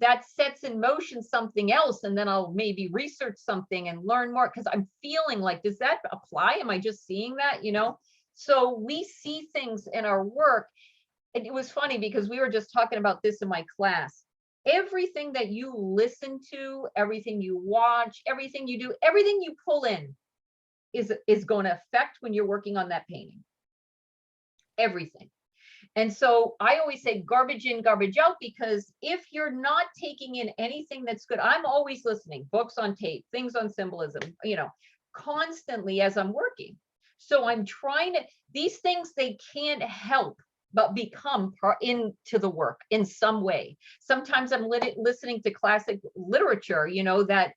that sets in motion something else. And then I'll maybe research something and learn more because I'm feeling like, does that apply? Am I just seeing that, you know? So we see things in our work. And it was funny because we were just talking about this in my class. Everything that you listen to, everything you watch, everything you do, everything you pull in is going to affect when you're working on that painting. Everything. And so I always say garbage in, garbage out, because if you're not taking in anything that's good, I'm always listening, books on tape, things on symbolism, you know, constantly as I'm working. So I'm trying to, these things, they can't help but become into the work in some way. Sometimes I'm listening to classic literature, you know, that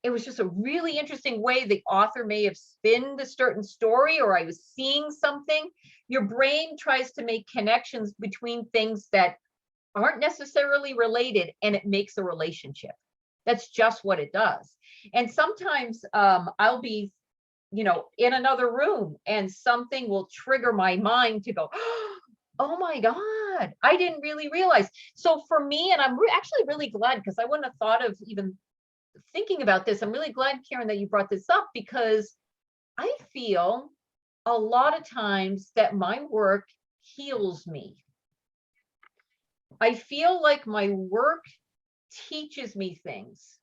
it was just a really interesting way the author may have spinned a certain story, or I was seeing something. Your brain tries to make connections between things that aren't necessarily related, and it makes a relationship. That's just what it does. And sometimes I'll be, you know, in another room and something will trigger my mind to go, oh my God, I didn't really realize. So for me, and I'm actually really glad, because I wouldn't have thought of even thinking about this. I'm really glad, Karen, that you brought this up, because I feel a lot of times that my work heals me. I feel like my work teaches me things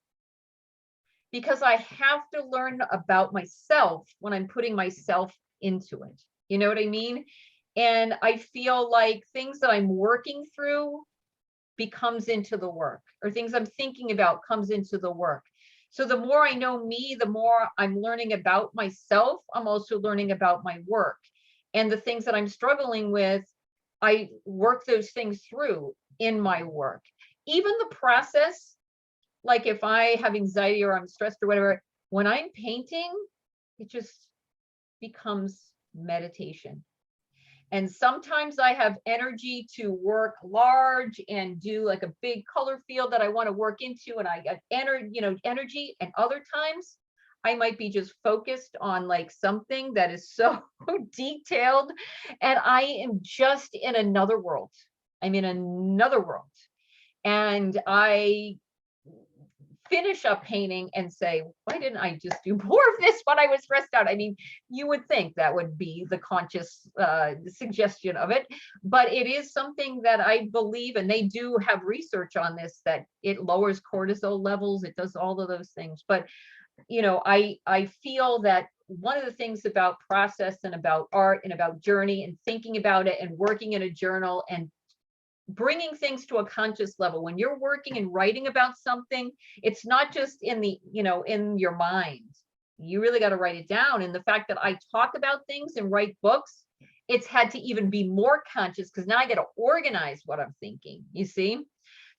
because I have to learn about myself when I'm putting myself into it. You know what I mean? And I feel like things that I'm working through becomes into the work, or things I'm thinking about comes into the work. So the more I know me, the more I'm learning about myself. I'm also learning about my work, and the things that I'm struggling with, I work those things through in my work. Even the process, like if I have anxiety or I'm stressed or whatever, when I'm painting, it just becomes meditation. And sometimes I have energy to work large and do like a big color field that I want to work into, and I got energy. And other times I might be just focused on like something that is so detailed, and I am just in another world. I'm in another world. And I finish up painting and say, why didn't I just do more of this when I was stressed out? I mean, you would think that would be the conscious suggestion of it, but it is something that I believe, and they do have research on this, that it lowers cortisol levels. It does all of those things. But, you know, I feel that one of the things about process and about art and about journey and thinking about it and working in a journal and bringing things to a conscious level, when you're working and writing about something, it's not just in the, you know, in your mind. You really got to write it down. And the fact that I talk about things and write books, it's had to even be more conscious, because now I got to organize what I'm thinking, you see?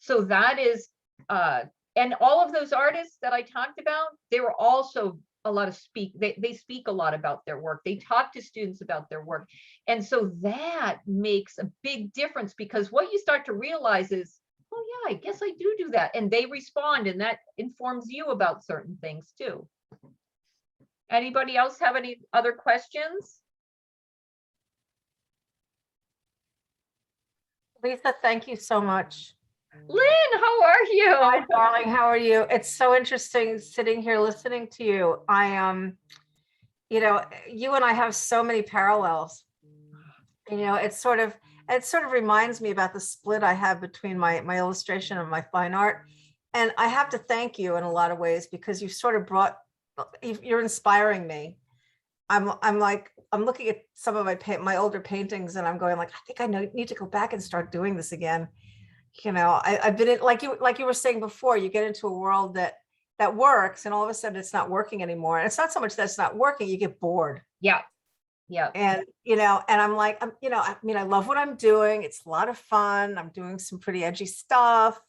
So that is, and all of those artists that I talked about, they were also a lot of they speak a lot about their work. They talk to students about their work. And so that makes a big difference, because what you start to realize is, oh yeah, I guess I do that. And they respond, and that informs you about certain things too. Anybody else have any other questions? Lisa, thank you so much. Lynn, how are you? Hi, darling. How are you? It's so interesting sitting here listening to you. You know, you and I have so many parallels. You know, it sort of reminds me about the split I have between my illustration and my fine art. And I have to thank you in a lot of ways, because you sort of you're inspiring me. I'm looking at some of my older paintings, and I'm going like, I think I need to go back and start doing this again. You know, I've been in, like you were saying before, you get into a world that works, and all of a sudden it's not working anymore. And it's not so much that it's not working, you get bored. Yeah. Yeah. And, you know, and I'm like, I mean, I love what I'm doing. It's a lot of fun. I'm doing some pretty edgy stuff,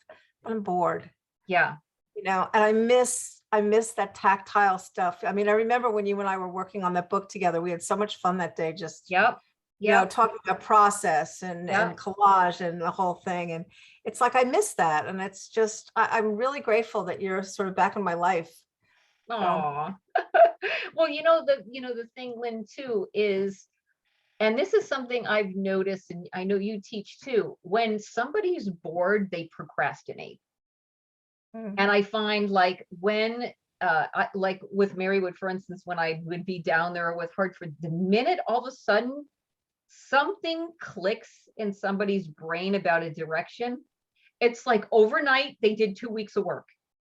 but I'm bored. Yeah. You know, and I miss that tactile stuff. I mean, I remember when you and I were working on that book together, we had so much fun that day, just, Yep. you know, talking about process and collage and the whole thing. And it's like, I miss that. And it's just, I'm really grateful that you're sort of back in my life. Aw. Well, the thing, Lynn, too, is And this is something I've noticed, and I know you teach too, when somebody's bored, they procrastinate. Mhm. And I find like when, like with Marywood, for instance, when I would be down there with Hartford, the minute all of a sudden something clicks in somebody's brain about a direction, it's like overnight they did 2 weeks of work.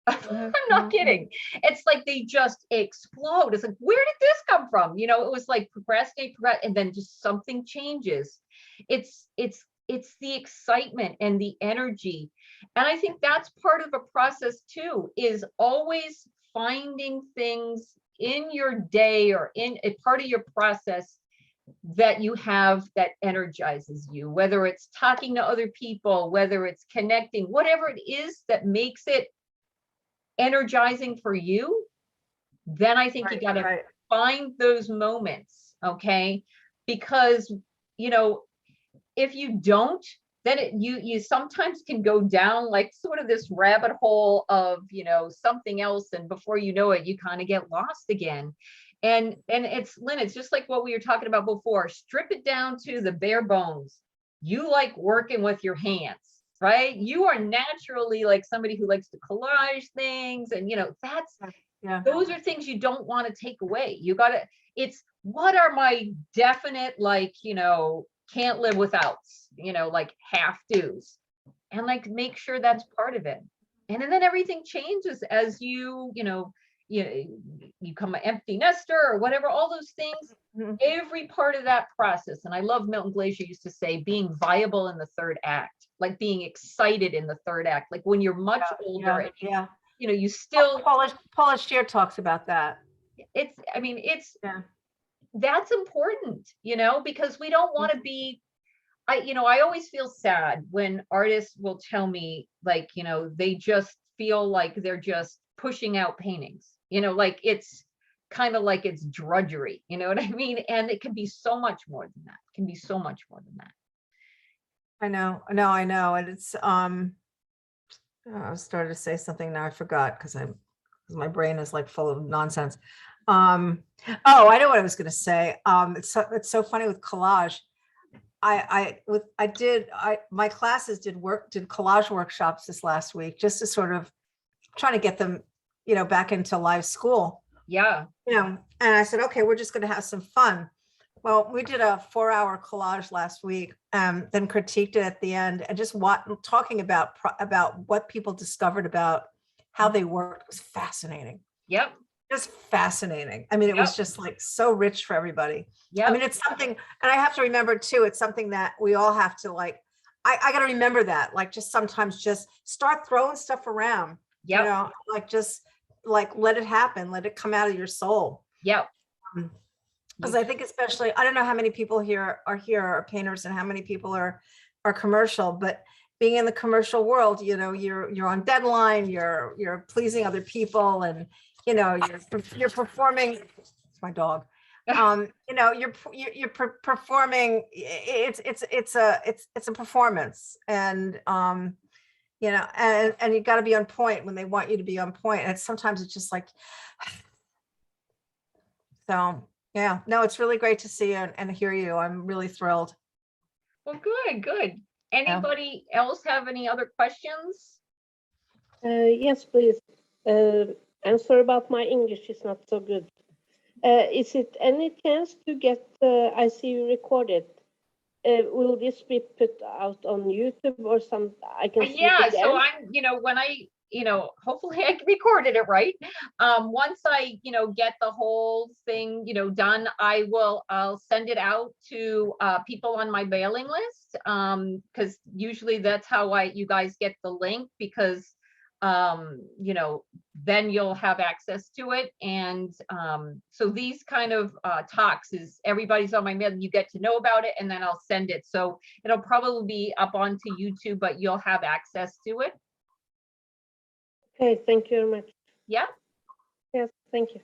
I'm not kidding. It's like they just explode. It's like, where did this come from? You know, it was like procrastinate, and then just something changes. It's the excitement and the energy. And I think that's part of a process too, is always finding things in your day or in a part of your process that you have that energizes you, whether it's talking to other people, whether it's connecting, whatever it is that makes it energizing for you. Then I think you got to find those moments, okay? Because, you know, if you don't, then you sometimes can go down like sort of this rabbit hole of, you know, something else, and before you know it, you kind of get lost again. And it's, Lynn, it's just like what we were talking about before. Strip it down to the bare bones. You like working with your hands, right? You are naturally like somebody who likes to collage things, and you know, that's, those are things you don't want to take away. You got to, it's, what are my definite, like, you know, can't live without's, you know, like have to's, and like make sure that's part of it. And then everything changes as you know, you become an empty nester or whatever, all those things, every part of that process. And I love Milton Glaser used to say, being viable in the third act, like being excited in the third act, like when you're much older, and you know, you still, Paula Shear talks about that. it's, I mean, it's, that's important, you know, because we don't want to be, you know, I always feel sad when artists will tell me, like, you know, they just feel like they're just pushing out paintings, you know, like it's kind of like it's drudgery, you know what I mean? And it can be so much more than that. It can be so much more than that. I know. And it's, I was starting to say something, now I forgot, because my brain is like full of nonsense. Oh, I know what I was going to say. It's so funny with collage. My classes did collage workshops this last week, just to sort of trying to get them, you know, back into live school. Yeah. You know, and I said, okay, we're just going to have some fun. Well, we did a 4-hour collage last week, then critiqued it at the end, and just talking about what people discovered about how they worked was fascinating. Yep. Just fascinating. I mean, it was just like so rich for everybody. Yeah. I mean, it's something, and I have to remember too, it's something that we all have to like, I got to remember that, like, just sometimes just start throwing stuff around, you know, like, just like, let it happen, let it come out of your soul. Yep. Because I think, especially, I don't know how many people here are painters and how many people are commercial, but being in the commercial world, you know, you're on deadline, you're pleasing other people, and you know, you're performing. It's my dog. You know, you're performing. It's a performance, and you know, and you got to be on point when they want you to be on point. And sometimes it's just like, so yeah, no, it's really great to see you and hear you. I'm really thrilled. Well, good. Anybody else have any other questions? Yes, please. I'm sorry about my English, it's not so good. Is it any chance to get I see you recorded? Will this be put out on YouTube or some, I can see it again? So I'm, you know, when I, you know, hopefully I recorded it right. Once I, you know, get the whole thing, you know, done, I'll send it out to people on my mailing list, because usually that's how you guys get the link, because you know, then you'll have access to it. And so these kind of talks is everybody's on my mail, you get to know about it, and then I'll send it. So it'll probably be up onto YouTube, but you'll have access to it. Okay, thank you very much. Yeah. Yes, thank you.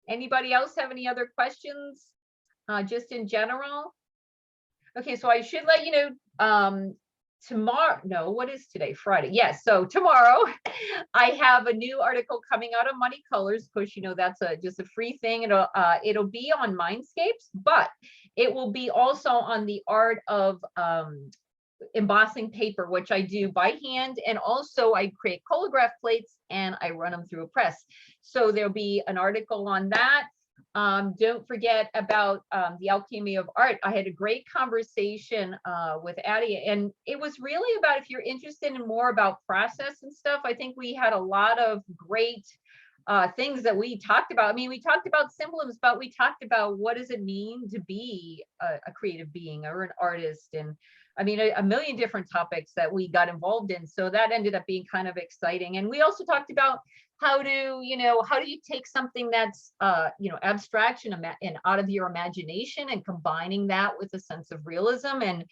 Anybody else have any other questions, just in general? Okay, so I should let you know, tomorrow, no, what is today? Friday. Yes. So tomorrow I have a new article coming out of Money Colors. Of course, you know, that's just a free thing. It'll be on Mindscapes, but it will be also on the art of embossing paper, which I do by hand. And also I create colograph plates and I run them through a press. So there'll be an article on that. Don't forget about the Alchemy of Art. I had a great conversation with Addie, and it was really about, if you're interested in more about process and stuff, I think we had a lot of great things that we talked about. I mean, we talked about symbolism, but we talked about what does it mean to be a creative being or an artist, and I mean, a million different topics that we got involved in. So that ended up being kind of exciting. And we also talked about how do you take something that's, abstraction and out of your imagination and combining that with a sense of realism, and,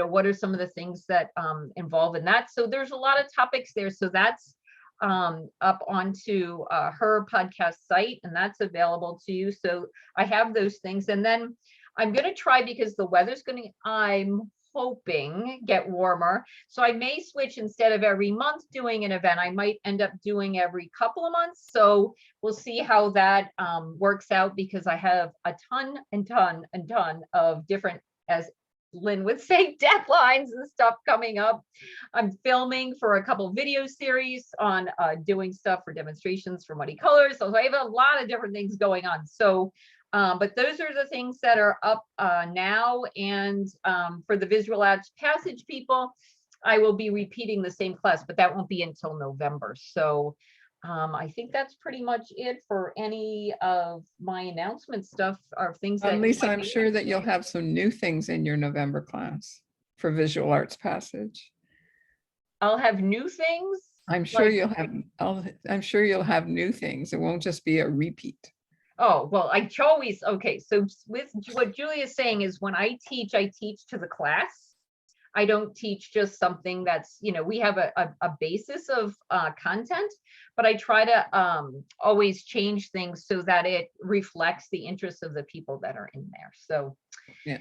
what are some of the things that involve in that. So there's a lot of topics there. So that's up onto her podcast site, and that's available to you. So I have those things. And then I'm going to try, because the weather's I'm hoping get warmer. So I may switch, instead of every month doing an event, I might end up doing every couple of months. So we'll see how that works out, because I have a ton of different, as Lynn would say, deadlines and stuff coming up. I'm filming for a couple video series on doing stuff for demonstrations for Muddy Colors. So I have a lot of different things going on. So but those are the things that are up now. And for the Visual Arts Passage people, I will be repeating the same class, but that won't be until November. So I think that's pretty much it for any of my announcement stuff, or things that Lisa, I'm sure that you'll have some new things in your November class for Visual Arts Passage. I'll have new things. I'm sure like- I'm sure you'll have new things. It won't just be a repeat. Oh, well, okay. So with what Julia's saying is, when I teach to the class. I don't teach just something that's, we have a basis of content, but I try to always change things so that it reflects the interests of the people that are in there. So yeah,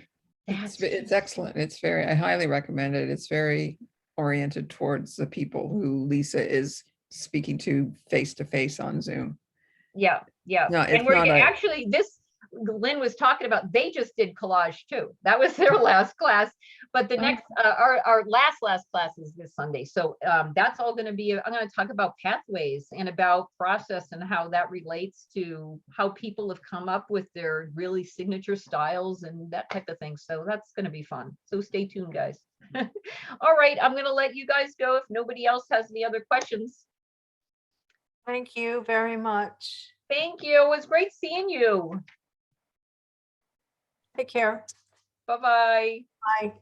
it's excellent. I highly recommend it. It's very oriented towards the people who Lisa is speaking to face on Zoom. Yeah. No, And we're actually, Lynn was talking about, they just did collage too. That was their last class, but the next, our last class is this Sunday. So that's all going to be, I'm going to talk about pathways and about process and how that relates to how people have come up with their really signature styles and that type of thing. So that's going to be fun. So stay tuned, guys. All right, I'm going to let you guys go if nobody else has any other questions. Thank you very much. Thank you. It was great seeing you. Take care. Bye-bye. Bye.